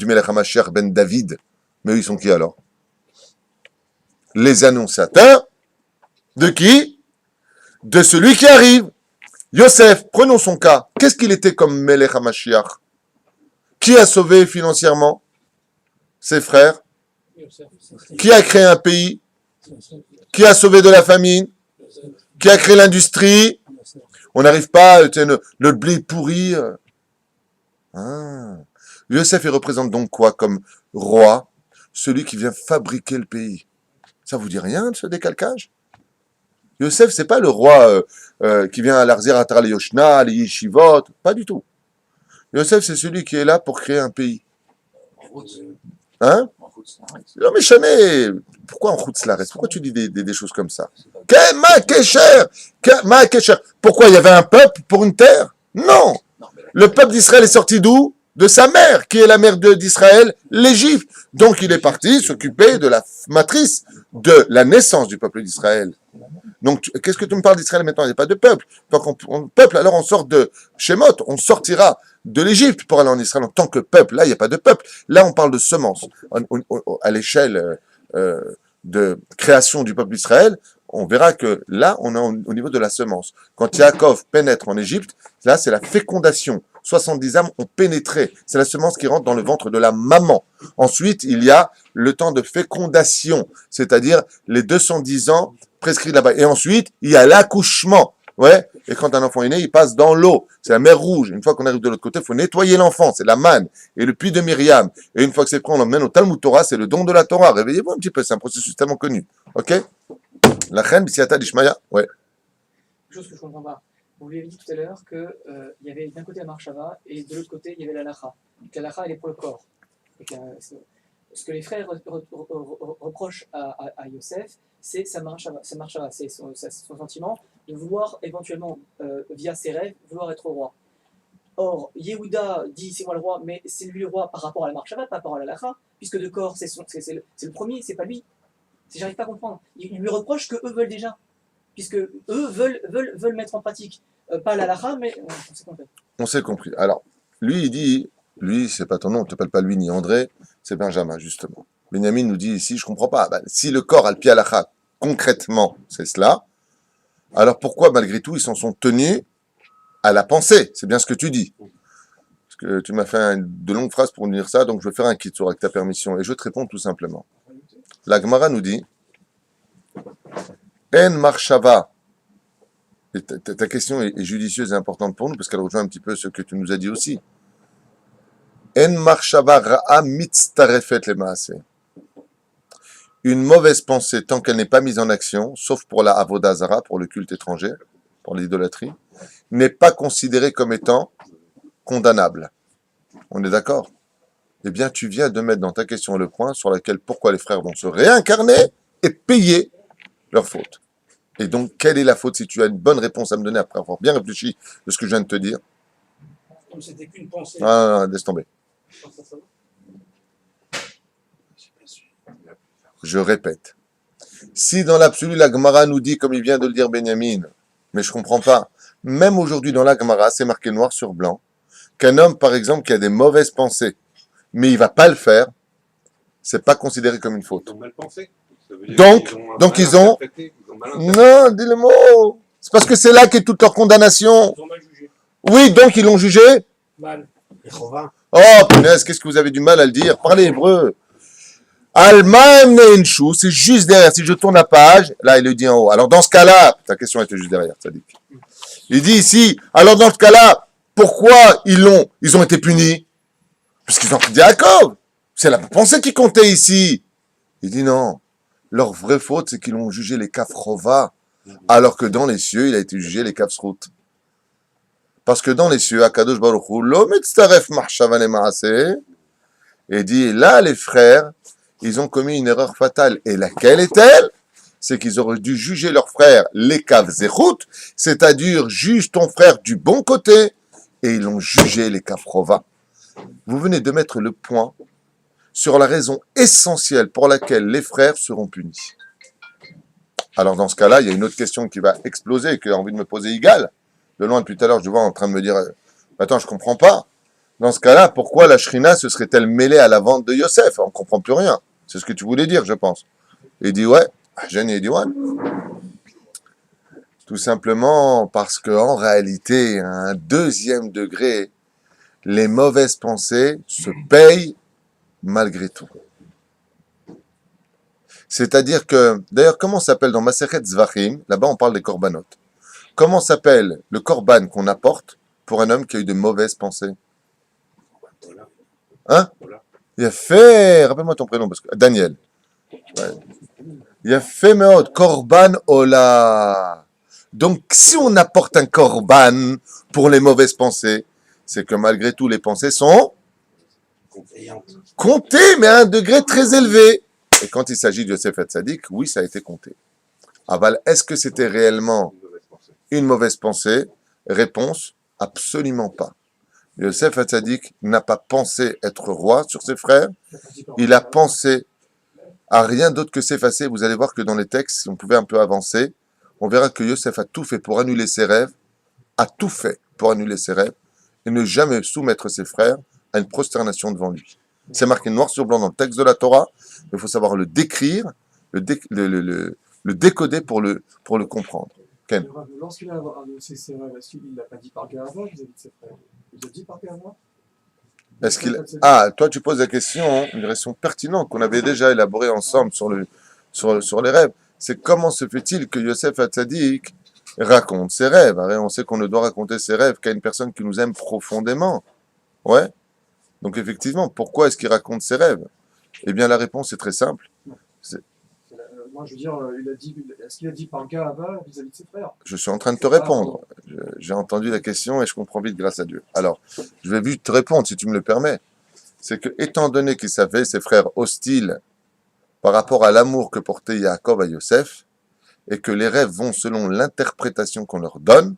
Melech HaMashiach ben David. Mais eux, ils sont qui alors? Les annonciateurs de qui? De celui qui arrive. Yosef, prenons son cas. Qu'est-ce qu'il était comme Melech HaMashiach? Qui a sauvé financièrement ses frères? Qui a créé un pays? Qui a sauvé de la famine? Qui a créé l'industrie? On n'arrive pas, notre blé pourri. Yosef, il représente donc quoi comme roi? Celui qui vient fabriquer le pays. Ça vous dit rien, ce décalcage? Yosef, c'est pas le roi qui vient à l'Arzir, à Tara, les Yoshna, les Yeshivot. Pas du tout. Yosef, c'est celui qui est là pour créer un pays. Hein? Non mais Chané, pourquoi en Khoutslares? Pourquoi tu dis des choses comme ça? Ma Kesher. Pourquoi il y avait un peuple pour une terre? Non. Le peuple d'Israël est sorti d'où? De sa mère, qui est la mère d'Israël, l'Égypte. Donc il est parti s'occuper de la matrice de la naissance du peuple d'Israël. Donc qu'est-ce que tu me parles d'Israël maintenant? Il n'y a pas de peuple. Donc peuple, alors on sort de Shemot, on sortira de l'Égypte pour aller en Israël en tant que peuple. Là, il n'y a pas de peuple. Là, on parle de semence. À l'échelle de création du peuple d'Israël, on verra que là, on est au niveau de la semence. Quand Yaakov pénètre en Égypte, là, c'est la fécondation. 70 âmes ont pénétré. C'est la semence qui rentre dans le ventre de la maman. Ensuite, il y a le temps de fécondation, c'est-à-dire les 210 ans prescrits là-bas. Et ensuite, il y a l'accouchement. Ouais. Et quand un enfant est né, il passe dans l'eau. C'est la mer Rouge. Une fois qu'on arrive de l'autre côté, il faut nettoyer l'enfant. C'est la manne. Et le puits de Myriam. Et une fois que c'est prêt, on l'emmène au Talmud Torah. C'est le don de la Torah. Réveillez-vous un petit peu. C'est un processus tellement connu. Ok? La reine, Bisiata d'Ishmaïa. Ouais. Quelque chose que je ne comprends pas. Vous lui avez dit tout à l'heure qu'il y avait d'un côté la marshava et de l'autre côté il y avait la lacha. La lacha, elle est pour le corps. Ce que les frères reprochent à Yosef, c'est sa marshava, c'est son sentiment de vouloir éventuellement, via ses rêves, vouloir être roi. Or, Yehuda dit c'est moi le roi, mais c'est lui le roi par rapport à la marshava, pas par rapport à la lacha, puisque de corps c'est le premier, c'est pas lui. J'arrive pas à comprendre. Il lui reproche que eux veulent déjà, puisque eux veulent mettre en pratique. Pas la lacha, mais on s'est compris. On s'est compris. Alors, lui, il dit, lui, c'est pas ton nom, on ne t'appelle pas lui ni André, c'est Benjamin, justement. Benjamin nous dit ici, je comprends pas, si le corps a le pied à lacha, concrètement, c'est cela, alors pourquoi, malgré tout, ils s'en sont tenus à la pensée? C'est bien ce que tu dis. Parce que tu m'as fait de longues phrases pour nous dire ça, donc je vais faire un kitsur avec ta permission, et je te réponds tout simplement. La Gemara nous dit, En marshava. Et ta question est judicieuse et importante pour nous, parce qu'elle rejoint un petit peu ce que tu nous as dit aussi. En marshava ra'a mitztarefet le maaseh. Une mauvaise pensée, tant qu'elle n'est pas mise en action, sauf pour la avodah zara, pour le culte étranger, pour l'idolâtrie, n'est pas considérée comme étant condamnable. On est d'accord? Eh bien, tu viens de mettre dans ta question le point sur lequel pourquoi les frères vont se réincarner et payer leur faute. Et donc, quelle est la faute? Si tu as une bonne réponse à me donner après avoir bien réfléchi de ce que je viens de te dire. Comme c'était qu'une pensée. Ah, laisse tomber. je répète, si dans l'absolu la Gemara nous dit, comme il vient de le dire Benjamin, mais je comprends pas, même aujourd'hui dans la Gemara, c'est marqué noir sur blanc, qu'un homme, par exemple, qui a des mauvaises pensées, mais il va pas le faire, c'est pas considéré comme une faute. Ils ont mal pensé. Ça veut dire Donc qu'ils ils mal ont- interprété, ils ont mal interprété. Non, dis le mot. C'est parce que c'est là qu'est toute leur condamnation. Ils ont mal jugé. Oui, donc ils l'ont jugé. Mal. Les Chova. Oh, punaise, qu'est-ce que vous avez du mal à le dire? Parlez hébreu. Almaim Neinshu, c'est juste derrière. Si je tourne la page, là, il le dit en haut. Alors, dans ce cas-là, ta question était juste derrière, Tzadik. Il dit ici, alors dans ce cas-là, pourquoi ils ont été punis? Puisqu'ils ont pris Yaakov. C'est la pensée qui comptait ici. Il dit non. Leur vraie faute, c'est qu'ils ont jugé les Kafrova, alors que dans les cieux, il a été jugé les Kafsrout. Parce que dans les cieux, Akadosh Baruch Hu, lo mitzaref machshava lemaaseh, et dit, là, les frères, ils ont commis une erreur fatale. Et laquelle est-elle? C'est qu'ils auraient dû juger leur frère les Kav Zechut, c'est-à-dire juge ton frère du bon côté, et ils l'ont jugé les Kafrova. Vous venez de mettre le point sur la raison essentielle pour laquelle les frères seront punis. Alors dans ce cas-là, il y a une autre question qui va exploser, que j'ai envie de me poser Igal. De loin depuis tout à l'heure, je vois en train de me dire, attends, je comprends pas. Dans ce cas-là, pourquoi la Shrina se serait-elle mêlée à la vente de Yosef? On comprend plus rien. C'est ce que tu voulais dire, je pense. Il dit, ouais, Jenny et Diwan. Tout simplement parce qu'en réalité, à un deuxième degré, les mauvaises pensées se payent malgré tout. C'est-à-dire que, d'ailleurs, comment s'appelle dans Masechet Zvachim, là-bas on parle des korbanot. Comment s'appelle le korban qu'on apporte pour un homme qui a eu de mauvaises pensées? Hein? Il a fait, rappelle-moi ton prénom, parce que Daniel. Ouais. Il a fait meod, korban ola. Donc, si on apporte un korban pour les mauvaises pensées, c'est que malgré tout, les pensées sont comptées, mais à un degré très élevé. Et quand il s'agit de Yosef Hatzadik, oui, ça a été compté. Aval, est-ce que c'était réellement une mauvaise pensée? Réponse, absolument pas. Yosef Hatzadik n'a pas pensé être roi sur ses frères, il a pensé à rien d'autre que s'effacer. Vous allez voir que dans les textes, si on pouvait un peu avancer, on verra que Yosef a tout fait pour annuler ses rêves, a tout fait pour annuler ses rêves, et ne jamais soumettre ses frères à une prosternation devant lui. C'est marqué noir sur blanc dans le texte de la Torah, mais il faut savoir le décrire, le décoder pour le comprendre. Ken. Lorsqu'il a annoncé ses rêves, est-ce qu'il ne l'a pas dit par Gava vis-à-vis de ses frères? Il l'a dit par Gava? Est-ce qu'il... Ah, toi tu poses la question, une question pertinente qu'on avait déjà élaborée ensemble sur les rêves. C'est comment se fait-il que Yosef Hatzadik raconte ses rêves? On sait qu'on ne doit raconter ses rêves qu'à une personne qui nous aime profondément. Ouais. Donc effectivement, pourquoi est-ce qu'il raconte ses rêves? Eh bien la réponse est très simple. Moi je veux dire, est-ce qu'il a dit par Gava vis-à-vis de ses frères? Je suis en train de te répondre. J'ai entendu la question et je comprends vite grâce à Dieu. Alors, je vais vite te répondre si tu me le permets. C'est que, étant donné qu'il savait ses frères hostiles par rapport à l'amour que portait Yaakov à Yosef, et que les rêves vont selon l'interprétation qu'on leur donne,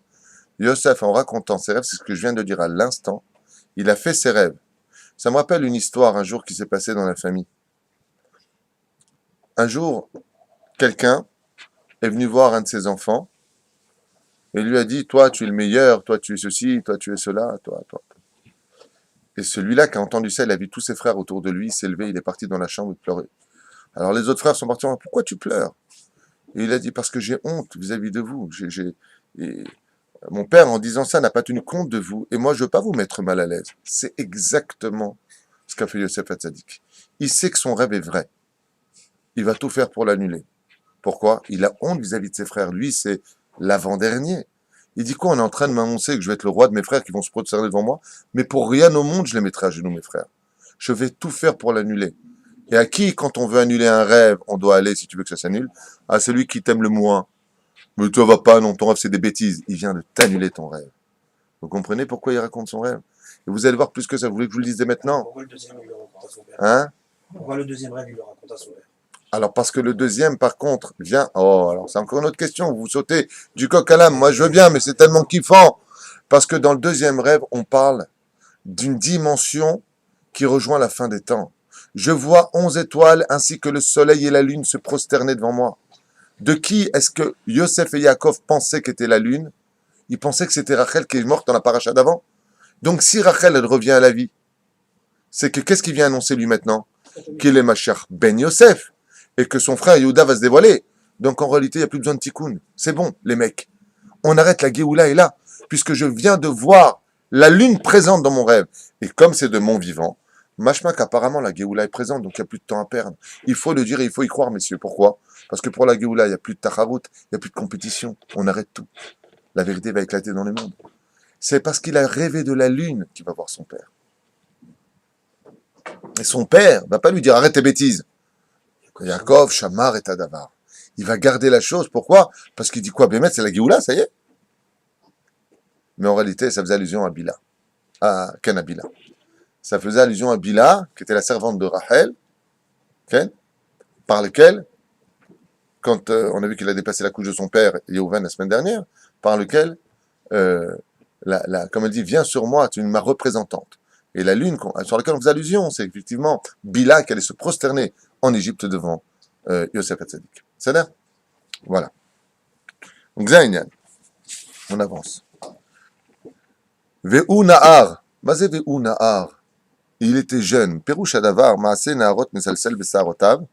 Yosef, en racontant ses rêves, c'est ce que je viens de dire à l'instant, il a fait ses rêves. Ça me rappelle une histoire un jour qui s'est passée dans la famille. Un jour, quelqu'un est venu voir un de ses enfants et lui a dit, toi tu es le meilleur, toi tu es ceci, toi tu es cela, toi. Et celui-là qui a entendu ça, il a vu tous ses frères autour de lui, il s'est levé, il est parti dans la chambre, il pleurait. Alors les autres frères sont partis, pourquoi tu pleures? Et il a dit, parce que j'ai honte vis-à-vis de vous. Et mon père, en disant ça, n'a pas tenu compte de vous, et moi je ne veux pas vous mettre mal à l'aise. C'est exactement ce qu'a fait Yosef Hatzadik. Il sait que son rêve est vrai. Il va tout faire pour l'annuler. Pourquoi? Il a honte vis-à-vis de ses frères. Lui, c'est l'avant-dernier. Il dit quoi? On est en train de m'annoncer que je vais être le roi de mes frères qui vont se prosterner devant moi, mais pour rien au monde, je les mettrai à genoux, mes frères. Je vais tout faire pour l'annuler. Et à qui, quand on veut annuler un rêve, on doit aller, si tu veux que ça s'annule? À celui qui t'aime le moins. Mais toi, va pas, non, ton rêve, c'est des bêtises. Il vient de t'annuler ton rêve. Vous comprenez pourquoi il raconte son rêve? Et vous allez voir plus que ça. Vous voulez que je vous le dise dès maintenant? Pourquoi le deuxième, il le raconte à son père? Hein? Pourquoi le deuxième rêve, il le raconte à son père? Alors, parce que le deuxième, par contre, vient... Oh, alors c'est encore une autre question. Vous sautez du coq à l'âne. Moi, je veux bien, mais c'est tellement kiffant. Parce que dans le deuxième rêve, on parle d'une dimension qui rejoint la fin des temps. Je vois 11 étoiles ainsi que le soleil et la lune se prosterner devant moi. De qui est-ce que Yosef et Yaakov pensaient qu'était la lune? Ils pensaient que c'était Rachel qui est morte dans la paracha d'avant. Donc si Rachel, elle revient à la vie, c'est que qu'est-ce qu'il vient annoncer lui maintenant? Qu'il est Mashiach ben Yosef et que son frère Yehuda va se dévoiler. Donc en réalité, il n'y a plus besoin de tikkun. C'est bon, les mecs. On arrête la Géoula est là, puisque je viens de voir la lune présente dans mon rêve. Et comme c'est de mon vivant, machma qu'apparemment la Géoula est présente, donc il n'y a plus de temps à perdre. Il faut le dire et il faut y croire, messieurs. Pourquoi? Parce que pour la Géoula, il n'y a plus de tacharout, il n'y a plus de compétition. On arrête tout. La vérité va éclater dans le monde. C'est parce qu'il a rêvé de la lune qu'il va voir son père. Et son père va pas lui dire arrête tes bêtises. Yaakov, Shamar et Tadavar. Il va garder la chose. Pourquoi? Parce qu'il dit quoi? Bémet, c'est la Géoula, ça y est. Mais en réalité, ça faisait allusion à Bila. À Ken à Bila. Ça faisait allusion à Bila, qui était la servante de Rachel, Ken, par lequel, quand on a vu qu'il a dépassé la couche de son père, Yehouven, la semaine dernière, par lequel, comme elle dit, viens sur moi, tu es ma représentante. Et la lune sur laquelle on faisait allusion, c'est effectivement Bila qui allait se prosterner en Égypte devant Yosef Hatzadik. C'est là? Voilà. Donc, Zainyan. On avance. Ve'u Nahar. Mazé Ve'u Nahar. Il était jeune. Perouche Adavar, Maaseh Naharot Mesalsel Besarotav.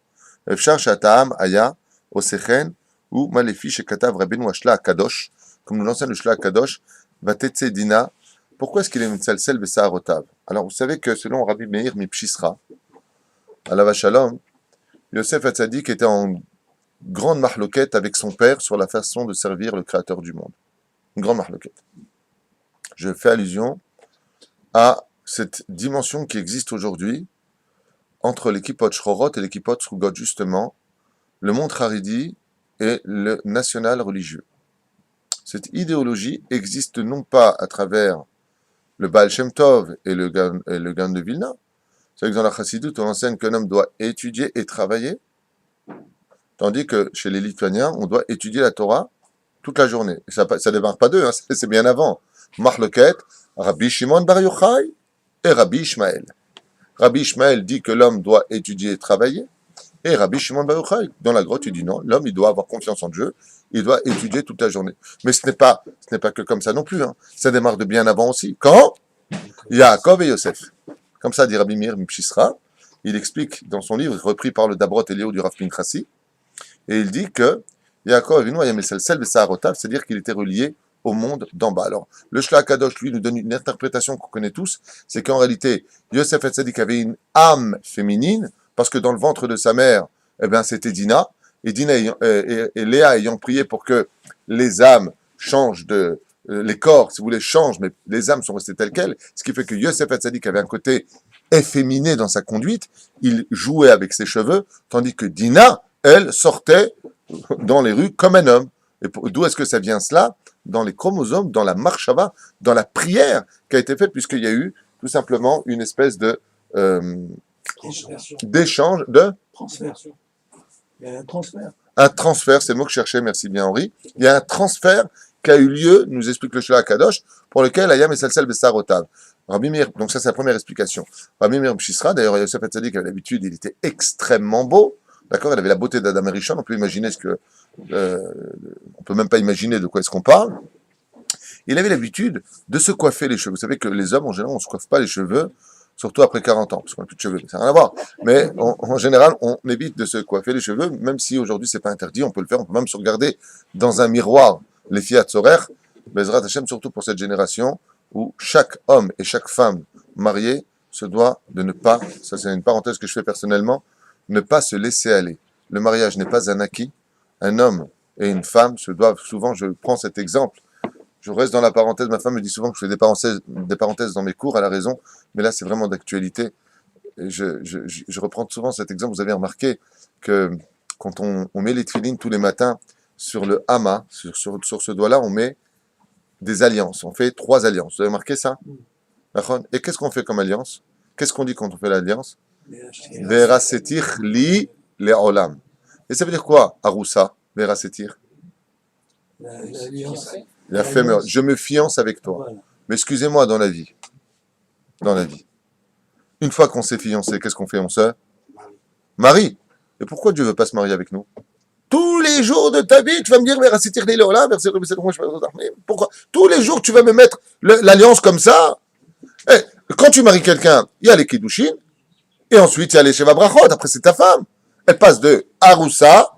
Efshar Shataam Aya, Osechen, ou Malefi Shekatav Rabbeinu Ashla Kadosh. Comme nous l'enseigne le Shla Kadosh, Vatetse Dina. Pourquoi est-ce qu'il est Mesalsel Besarotav? Alors, vous savez que selon Rabbi Meir Mipshisra, à la Vachalom, Yosef Hatzadik était en grande mahloquette avec son père sur la façon de servir le Créateur du monde. Une grande mahloquette. Je fais allusion à cette dimension qui existe aujourd'hui entre l'équipot Shrorot et l'équipot Srugot, justement, le monde Haridi et le national religieux. Cette idéologie existe non pas à travers le Baal Shem Tov et le Gaon de Vilna. C'est vrai que dans la Chassidut, on enseigne qu'un homme doit étudier et travailler, tandis que chez les Lituaniens, on doit étudier la Torah toute la journée. Et ça ne démarre pas d'eux, hein, c'est bien avant. Mahloket, Rabbi Shimon Bar Yochai et Rabbi Ishmael. Rabbi Ishmael dit que l'homme doit étudier et travailler, et Rabbi Shimon Bar Yochai, dans la grotte, il dit non, l'homme il doit avoir confiance en Dieu, il doit étudier toute la journée. Mais ce n'est pas que comme ça non plus, hein. Ça démarre de bien avant aussi. Quand Yaakov et Yosef. Comme ça dit Rabbi Meir Mipshisra, il explique dans son livre, repris par le Dabrot Eliyahu du Rav Pinchasi, et il dit que Yaakov Avinu Ayam Mesalsel Besaharotav, c'est-à-dire qu'il était relié au monde d'en bas. Alors, le Shla Kadosh, lui, nous donne une interprétation qu'on connaît tous, c'est qu'en réalité, Yosef Hatzadik avait une âme féminine, parce que dans le ventre de sa mère, eh ben, c'était Dina, et Dina et Léa ayant prié pour que les âmes changent de... les corps, si vous voulez, changent, mais les âmes sont restées telles quelles, ce qui fait que Yosef Hatzadik avait un côté efféminé dans sa conduite, il jouait avec ses cheveux, tandis que Dina, elle, sortait dans les rues comme un homme. Et d'où est-ce que ça vient cela? Dans les chromosomes, dans la marshava, dans la prière qui a été faite, puisqu'il y a eu tout simplement une espèce de d'échange, de Transfert. Il y a un transfert. un transfert, c'est le mot que je cherchais, merci bien Henri. Il y a un transfert qui a eu lieu, nous explique le Shlomo Kadosh, pour lequel Ayam et Salsel Besarotav. Rabbi Meir, donc ça c'est la première explication. Rabbi Meir Mchisra, d'ailleurs Yosef Hatzadik avait l'habitude, il était extrêmement beau, d'accord, il avait la beauté d'Adam et Rishon, on peut imaginer on peut même pas imaginer de quoi est-ce qu'on parle. Il avait l'habitude de se coiffer les cheveux. Vous savez que les hommes, en général, on se coiffe pas les cheveux, surtout après 40 ans, parce qu'on n'a plus de cheveux, ça n'a rien à voir. Mais en général, on évite de se coiffer les cheveux, même si aujourd'hui c'est pas interdit, on peut le faire, on peut même se regarder dans un miroir, les filles à Tzorer, Bezrat Hashem, surtout pour cette génération, où chaque homme et chaque femme mariée se doit de ne pas, ça c'est une parenthèse que je fais personnellement, ne pas se laisser aller. Le mariage n'est pas un acquis. Un homme et une femme se doivent, souvent je prends cet exemple, je reste dans la parenthèse, ma femme me dit souvent que je fais des parenthèses dans mes cours, elle a raison, mais là c'est vraiment d'actualité. Et je reprends souvent cet exemple, vous avez remarqué que quand on met les tefilines tous les matins sur le hama, sur ce doigt-là, on met des alliances, on fait 3 alliances, vous avez remarqué ça? Et qu'est-ce qu'on fait comme alliance? Qu'est-ce qu'on dit quand on fait l'alliance? Verasetir li le'olam. Et ça veut dire quoi, Aroussa, Verasetir? L'alliance. La femme, je me fiance avec toi. Voilà. Mais excusez-moi, dans la vie, une fois qu'on s'est fiancé, qu'est-ce qu'on fait? On se Marie. Et pourquoi Dieu veut pas se marier avec nous? Tous les jours de ta vie, tu vas me dire, pourquoi? Tous les jours, tu vas me mettre l'alliance comme ça. Eh, quand tu maries quelqu'un, il y a les Kiddushin, et ensuite il y a les Sheva Brachot, après c'est ta femme. Elle passe de Aroussa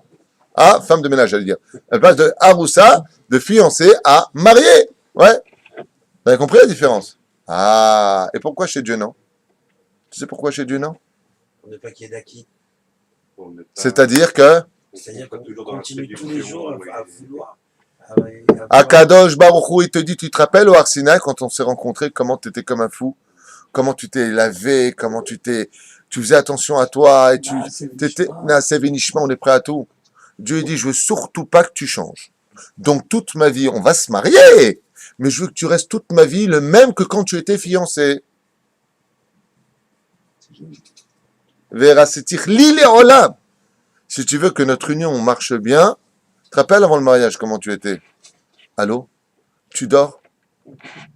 à femme de ménage, j'allais dire. Elle passe de Aroussa, de fiancée, à mariée. Ouais. Vous avez compris la différence? Ah, et pourquoi chez Dieu non? Tu sais pourquoi chez Dieu non? Pour ne pas qu'il y ait d'acquis. On n'est pas- C'est-à-dire que C'est-à-dire pas qu'on toujours dans la continue tous les séduction, jours oui. à vouloir. Akadosh Baruch Hu, il te dit, tu te rappelles au Arsinaï quand on s'est rencontrés, comment tu étais comme un fou, comment tu t'es lavé, comment tu faisais attention à toi, et tu t'étais, on est prêt à tout. Dieu il dit, je veux surtout pas que tu changes. Donc toute ma vie, on va se marier, mais je veux que tu restes toute ma vie le même que quand tu étais fiancé. Verasetir l'île olam. Si tu veux que notre union marche bien, tu te rappelles avant le mariage comment tu étais? Allô? Tu dors?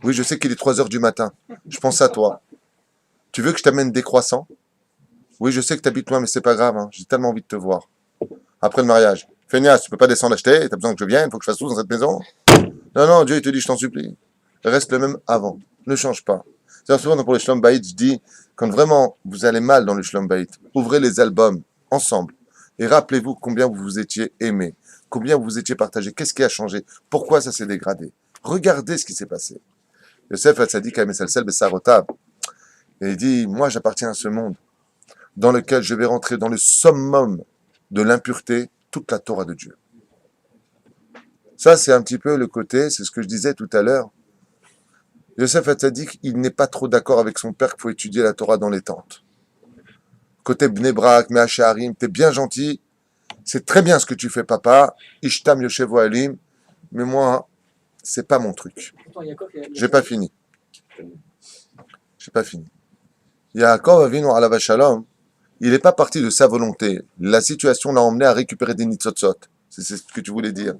Oui, je sais qu'il est 3 heures du matin. Je pense à toi. Tu veux que je t'amène des croissants? Oui, je sais que tu habites loin, mais c'est pas grave. Hein. J'ai tellement envie de te voir. Après le mariage. Feignasse, tu peux pas descendre acheter, tu as besoin que je vienne, il faut que je fasse tout dans cette maison. Non, non, Dieu il te dit, je t'en supplie. Reste le même avant. Ne change pas. C'est souvent pour les Shlom Bayit, je dis, quand vraiment vous allez mal dans le Shlom Bayit, ouvrez les albums ensemble et rappelez-vous combien vous vous étiez aimés, combien vous vous étiez partagés, qu'est-ce qui a changé, pourquoi ça s'est dégradé. Regardez ce qui s'est passé. Yosef Hatzadik Amesalsel Bessarotav. Et il dit, moi j'appartiens à ce monde dans lequel je vais rentrer dans le summum de l'impureté, toute la Torah de Dieu. Ça, c'est un petit peu le côté, c'est ce que je disais tout à l'heure. Yosef Hatzadik, il n'est pas trop d'accord avec son père qu'il faut étudier la Torah dans les tentes. Côté Bnei Brak, Me'acharim, t'es bien gentil, c'est très bien ce que tu fais, papa, Ishtam Yoshevo Alim, mais moi, c'est pas mon truc. Pourtant, Yaakov, J'ai pas fini. J'ai pas fini. Yaakov Avinu alav shalom, il n'est pas parti de sa volonté. La situation l'a emmené à récupérer des nitzotzot. C'est ce que tu voulais dire.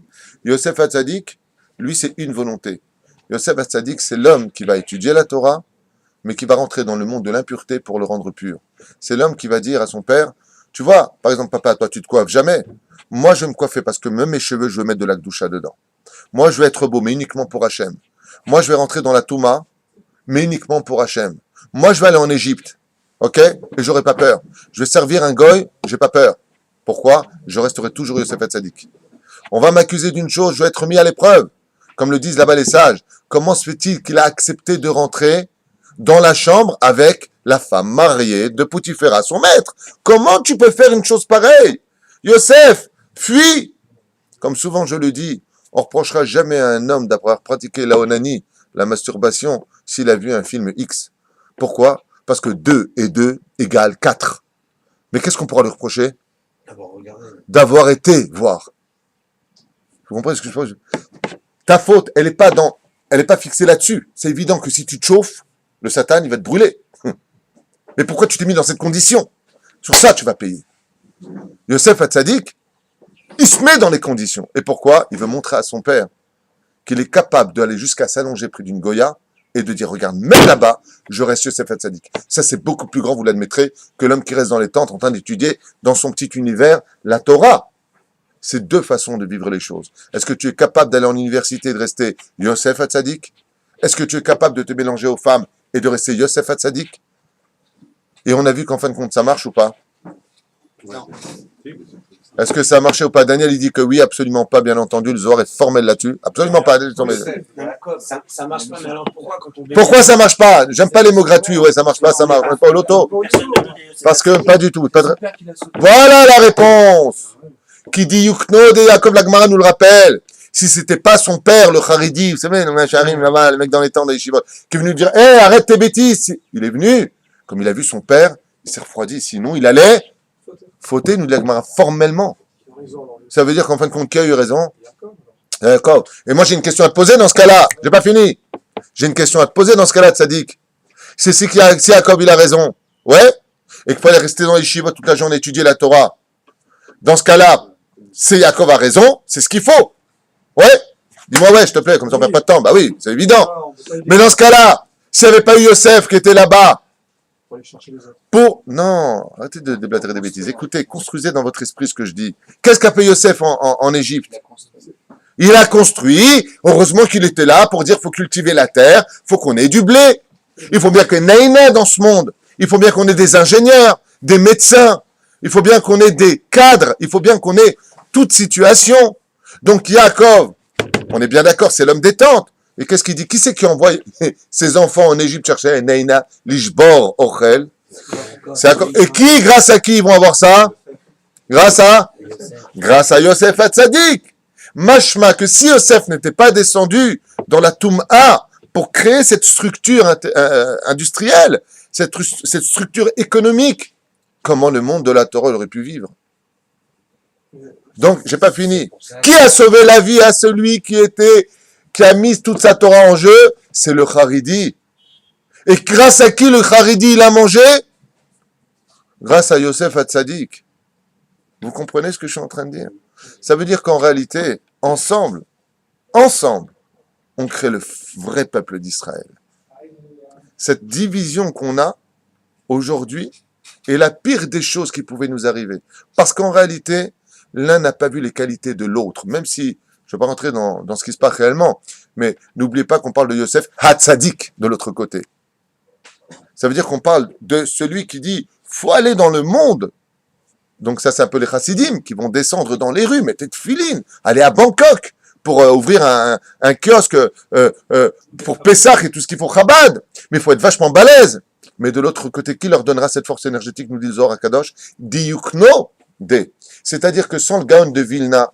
Yosef Hatzadik, lui, c'est une volonté. Yosef Hatzadik, c'est l'homme qui va étudier la Torah, mais qui va rentrer dans le monde de l'impureté pour le rendre pur. C'est l'homme qui va dire à son père, tu vois, par exemple, papa, toi, tu te coiffes jamais. Moi, je vais me coiffer parce que même mes cheveux, je veux mettre de la gdoucha dedans. Moi, je vais être beau, mais uniquement pour Hachem. Moi, je vais rentrer dans la Touma, mais uniquement pour Hachem. Moi, je vais aller en Égypte, ok? Et j'aurai pas peur. Je vais servir un goy, j'ai pas peur. Pourquoi? Je resterai toujours Yosef Hatzadik. On va m'accuser d'une chose, je vais être mis à l'épreuve. Comme le disent là-bas les sages. Comment se fait-il qu'il a accepté de rentrer dans la chambre avec la femme mariée de Poutifera, son maître? Comment tu peux faire une chose pareille? Yosef, fuis! Comme souvent je le dis, on ne reprochera jamais à un homme d'avoir pratiqué la onanie, la masturbation, s'il a vu un film X. Pourquoi? Parce que 2 et 2 égale 4. Mais qu'est-ce qu'on pourra lui reprocher? D'avoir été voir. Vous comprenez ce que je pense? Ta faute, elle n'est pas fixée là-dessus. C'est évident que si tu te chauffes, le Satan, il va te brûler. Mais pourquoi tu t'es mis dans cette condition? Sur ça, tu vas payer. Yosef Hatzadik, il se met dans les conditions. Et pourquoi? Il veut montrer à son père qu'il est capable d'aller jusqu'à s'allonger près d'une Goya et de dire, regarde, même là-bas, je reste Yosef Hatzadik. Ça, c'est beaucoup plus grand, vous l'admettrez, que l'homme qui reste dans les tentes en train d'étudier dans son petit univers la Torah. C'est 2 façons de vivre les choses. Est-ce que tu es capable d'aller en université et de rester Yosef Hatzadik? Est-ce que tu es capable de te mélanger aux femmes et de rester Yosef Hatzadik? Et on a vu qu'en fin de compte, ça marche ou pas? Non. Est-ce que ça a marché ou pas? Daniel, il dit que oui, absolument pas, bien entendu. Le Zohar est formel là-dessus. Absolument pas. Ça marche pas, mais alors pourquoi quand on... Pourquoi ça marche pas? J'aime pas les mots gratuits. Ouais, ça marche pas, ça marche. On est pas au loto. Parce que, pas du tout. Voilà la réponse. Qui dit Yukno de Yaakov, la Gemara nous le rappelle. Si c'était pas son père, le Haridi, vous savez, le mec dans les temps d'Yeshivot, qui est venu dire, arrête tes bêtises. Il est venu, comme il a vu son père, il s'est refroidi, sinon il allait fauter, nous dit la Gemara, formellement. Ça veut dire qu'en fin de compte, qui a eu raison? D'accord. Et moi, j'ai une question à te poser dans ce cas-là. J'ai pas fini. J'ai une question à te poser dans ce cas-là, Tzadik. C'est si Yaakov, il a raison. Ouais? Et qu'il fallait rester dans les Yeshivot toute la journée, étudier la Torah. Dans ce cas-là, c'est Yaakov a raison, c'est ce qu'il faut. Ouais? Dis-moi ouais, s'il te plaît, comme ça on perd pas de temps. Bah oui, c'est évident. Mais dans ce cas-là, s'il n'y avait pas eu Yosef qui était là-bas, pour aller chercher les autres. Non, arrêtez de déblatérer des bêtises. Écoutez, construisez dans votre esprit ce que je dis. Qu'est-ce qu'a fait Yosef en Égypte? Il a construit, heureusement qu'il était là pour dire faut cultiver la terre, faut qu'on ait du blé. Il faut bien qu'il y ait Naïna dans ce monde. Il faut bien qu'on ait des ingénieurs, des médecins. Il faut bien qu'on ait des cadres. Il faut bien qu'on ait toute situation. Donc Yaakov, on est bien d'accord, c'est l'homme des tentes. Et qu'est-ce qu'il dit? Qui c'est qui envoie ses enfants en Égypte chercher Naïna, Lishbor, Ochel? Et qui, grâce à qui ils vont avoir ça? Grâce à Yosef Hatzadik. Mashma, que si Yosef n'était pas descendu dans la Toum'a pour créer cette structure industrielle, cette structure économique, comment le monde de la Torah aurait pu vivre? Donc, j'ai pas fini. Qui a sauvé la vie à celui qui a mis toute sa Torah en jeu? C'est le Haridi. Et grâce à qui le Haridi il a mangé? Grâce à Yosef Hatzadik. Vous comprenez ce que je suis en train de dire? Ça veut dire qu'en réalité, ensemble, on crée le vrai peuple d'Israël. Cette division qu'on a aujourd'hui est la pire des choses qui pouvaient nous arriver. Parce qu'en réalité, l'un n'a pas vu les qualités de l'autre. Même si, je ne vais pas rentrer dans ce qui se passe réellement, mais n'oubliez pas qu'on parle de Yosef Hatzadik de l'autre côté. Ça veut dire qu'on parle de celui qui dit, faut aller dans le monde. Donc ça, c'est un peu les chassidim qui vont descendre dans les rues, mettre de filine, aller à Bangkok pour ouvrir un kiosque pour Pessah et tout ce qu'il faut Chabad. Mais il faut être vachement balèze. Mais de l'autre côté, qui leur donnera cette force énergétique, nous dit le Zohar HaKadosh? Diyukno de. C'est-à-dire que sans le Gaon de Vilna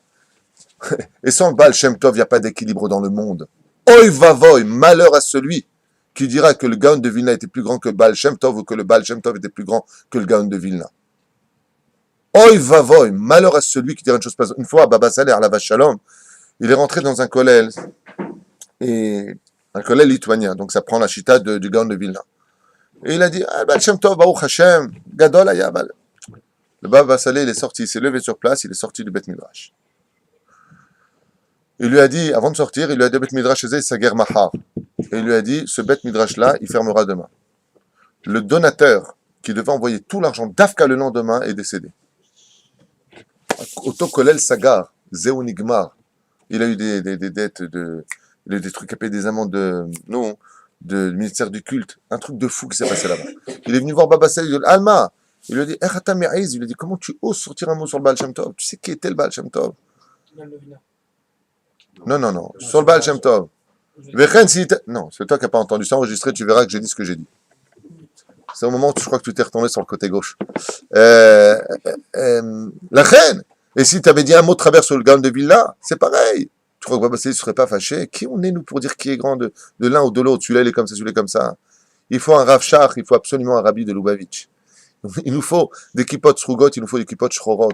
et sans le Baal Shem Tov, il n'y a pas d'équilibre dans le monde. Oy vavoy, malheur à celui qui dira que le Gaon de Vilna était plus grand que le Baal Shem Tov ou que le Baal Shem Tov était plus grand que le Gaon de Vilna. Oy vavoy, malheur à celui qui dira une chose pas. Une fois, à Baba Saleh, à la Shalom, il est rentré dans un kollel, et un kollel lituanien, donc ça prend la chita du Gaon de Vilna. Et il a dit, ah, Baal Shem Tov, Baruch Hashem, Gadol Ayabal. Le Baba Saleh, il est sorti, il s'est levé sur place, il est sorti du Bet Midrash. Il lui a dit, avant de sortir, il lui a dit, Bet Midrash, c'est sa guerre Mahar. Et il lui a dit, ce Bet Midrash-là, il fermera demain. Le donateur qui devait envoyer tout l'argent d'Afka le lendemain est décédé. Auto Kolel Sagar, Zéou Nigmar. Il a eu des dettes il a eu des trucs à payer, des amendes de ministère du culte. Un truc de fou qui s'est passé là-bas. Il est venu voir Baba Saleh, il lui a dit, Alma. Il lui a dit, il lui a dit, comment tu oses sortir un mot sur le Baal Shem Tov? Tu sais qui était le Baal Shem Tov? Non. Sur le Baal Shem Tov. Non, c'est toi qui n'as pas entendu ça enregistré, tu verras que j'ai dit ce que j'ai dit. C'est au moment où je crois que tu t'es retourné sur le côté gauche. La reine. Et si tu avais dit un mot de travers sur le Gaon de Vilna, c'est pareil. Tu crois que Baba Saleh ne serait pas fâché? Qui on est, nous, pour dire qui est grand de l'un ou de l'autre? Celui-là, il est comme ça, celui-là, est comme ça. Il faut un Rav Shach, il faut absolument un Rabbi de Lubavitch. Il nous faut des kippot shrugot, il nous faut des kippot shrorot.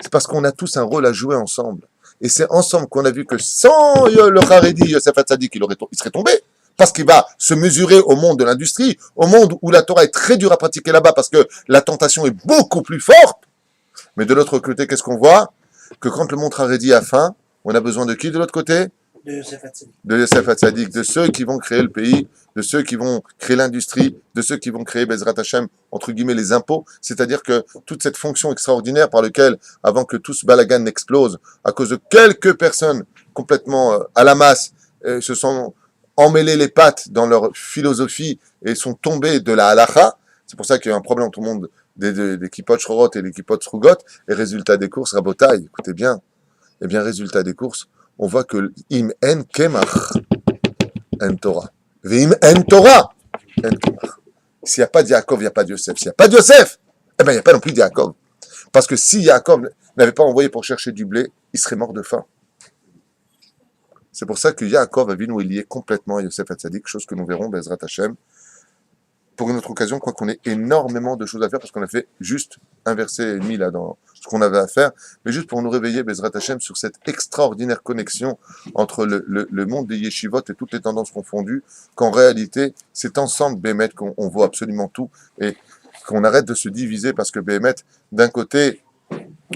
C'est parce qu'on a tous un rôle à jouer ensemble. Et c'est ensemble qu'on a vu que sans le Haredi, Yosef Hatzadik, il serait tombé. Parce qu'il va se mesurer au monde de l'industrie, au monde où la Torah est très dure à pratiquer là-bas parce que la tentation est beaucoup plus forte. Mais de l'autre côté, qu'est-ce qu'on voit? Que quand le monde Haredi a faim, on a besoin de qui de l'autre côté? De Yosef Hatzadik. De Yosef Hatzadik, de ceux qui vont créer le pays, de ceux qui vont créer l'industrie, de ceux qui vont créer Bezrat Hashem, entre guillemets, les impôts. C'est-à-dire que toute cette fonction extraordinaire par laquelle, avant que tout ce balagan n'explose, à cause de quelques personnes complètement à la masse, se sont emmêlés les pattes dans leur philosophie et sont tombés de la halacha. C'est pour ça qu'il y a un problème entre le monde des kippot shrorot et des kippot shrugot. Et résultat des courses, rabotaille, écoutez bien. Eh bien, résultat des courses, on voit que im en kemach en Torah. Ve'im en Torah en kemach. S'il n'y a pas de Yaakov, il n'y a pas de Yosef. S'il n'y a pas de Yosef, eh bien, il n'y a pas non plus de Yaakov. Parce que si Yaakov n'avait pas envoyé pour chercher du blé, il serait mort de faim. C'est pour ça que Yaakov Avinu est lié complètement à Yosef Hatzadik, chose que nous verrons, Bezrat Hashem, pour une autre occasion, quoi qu'on ait énormément de choses à faire, parce qu'on a fait juste un verset et demi là dans ce qu'on avait à faire, mais juste pour nous réveiller, Bezrat Hashem, sur cette extraordinaire connexion entre le monde des yeshivot et toutes les tendances confondues, qu'en réalité, c'est ensemble, Bémet, qu'on voit absolument tout, et qu'on arrête de se diviser, parce que Bémet, d'un côté,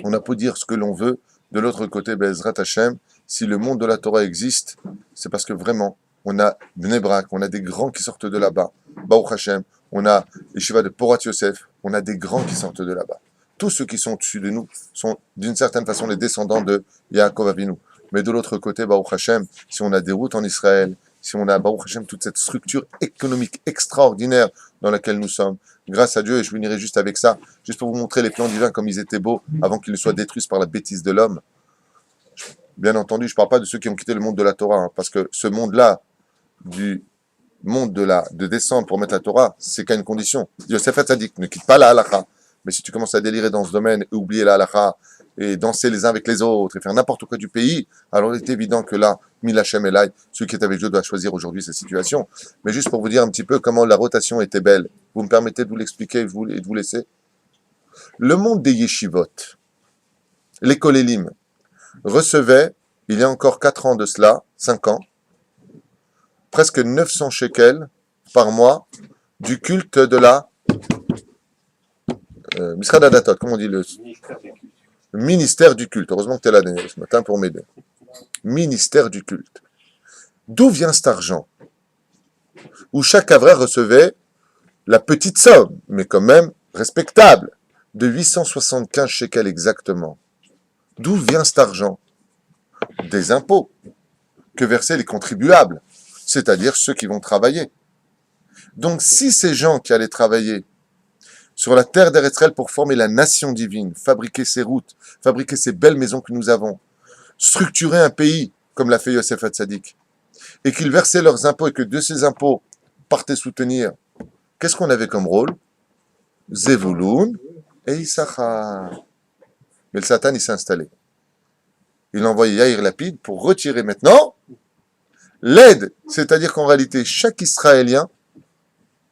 on a beau dire ce que l'on veut, de l'autre côté, Bezrat Hashem, si le monde de la Torah existe, c'est parce que vraiment, on a Bnei Brak, on a des grands qui sortent de là-bas, Baruch Hashem, on a Yeshiva de Porat Yosef, on a des grands qui sortent de là-bas. Tous ceux qui sont au-dessus de nous sont d'une certaine façon les descendants de Yaakov Avinu. Mais de l'autre côté, Baruch Hashem, si on a des routes en Israël, si on a, Baruch Hashem, toute cette structure économique extraordinaire dans laquelle nous sommes, grâce à Dieu, et je finirai juste avec ça, juste pour vous montrer les plans divins comme ils étaient beaux avant qu'ils ne soient détruits par la bêtise de l'homme. Bien entendu, je ne parle pas de ceux qui ont quitté le monde de la Torah, hein, parce que ce monde-là, du monde de descendre pour mettre la Torah, c'est qu'à une condition. Yosef Hatzadik ne quitte pas la halakha. Mais si tu commences à délirer dans ce domaine et oublier la halakha et danser les uns avec les autres et faire n'importe quoi du pays, alors il est évident que là, Mil Hashem Elai, celui qui est avec Dieu doit choisir aujourd'hui cette situation. Mais juste pour vous dire un petit peu comment la rotation était belle, vous me permettez de vous l'expliquer et de vous laisser. Le monde des yeshivot, l'école Elim, recevait, il y a encore 4 ans de cela, 5 ans, presque 900 shekels par mois du culte de la Misrad Hadatot, comment on dit le ministère du culte. Heureusement que tu es là Daniel, ce matin pour m'aider. Ministère du culte. D'où vient cet argent? Où chaque avraie recevait la petite somme, mais quand même respectable, de 875 shekels exactement. D'où vient cet argent? Des impôts que versaient les contribuables, c'est-à-dire ceux qui vont travailler. Donc si ces gens qui allaient travailler sur la terre d'Eretz Israël pour former la nation divine, fabriquer ces routes, fabriquer ces belles maisons que nous avons, structurer un pays, comme l'a fait Yosef Hatzadik, et qu'ils versaient leurs impôts et que de ces impôts partaient soutenir, qu'est-ce qu'on avait comme rôle? Zevulun et Issachar. Mais le Satan, il s'est installé. Il a envoyé Yair Lapid pour retirer maintenant l'aide, c'est-à-dire qu'en réalité, chaque Israélien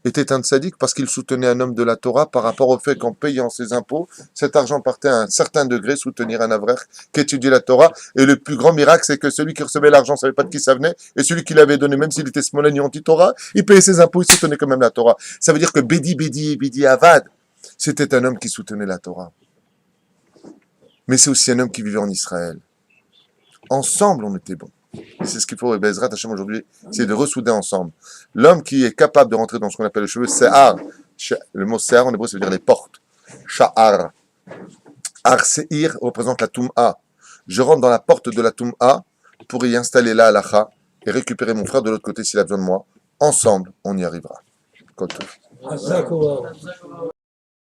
était un tzaddik parce qu'il soutenait un homme de la Torah par rapport au fait qu'en payant ses impôts, cet argent partait à un certain degré soutenir un avrer qui étudiait la Torah. Et le plus grand miracle, c'est que celui qui recevait l'argent ne savait pas de qui ça venait, et celui qui l'avait donné, même s'il était smolani anti-Torah, il payait ses impôts, il soutenait quand même la Torah. Ça veut dire que Bedi Avad, c'était un homme qui soutenait la Torah. Mais c'est aussi un homme qui vivait en Israël. Ensemble, on était bons. C'est ce qu'il faut, Bezrat Hashem aujourd'hui, c'est de ressouder ensemble. L'homme qui est capable de rentrer dans ce qu'on appelle le cheveu, Se'ar. Le mot Se'ar en hébreu, ça veut dire les portes. Sha'ar. Ar Se'ir représente la Toum'a. Je rentre dans la porte de la Toum'a pour y installer la halacha et récupérer mon frère de l'autre côté s'il a besoin de moi. Ensemble, on y arrivera. Kotou.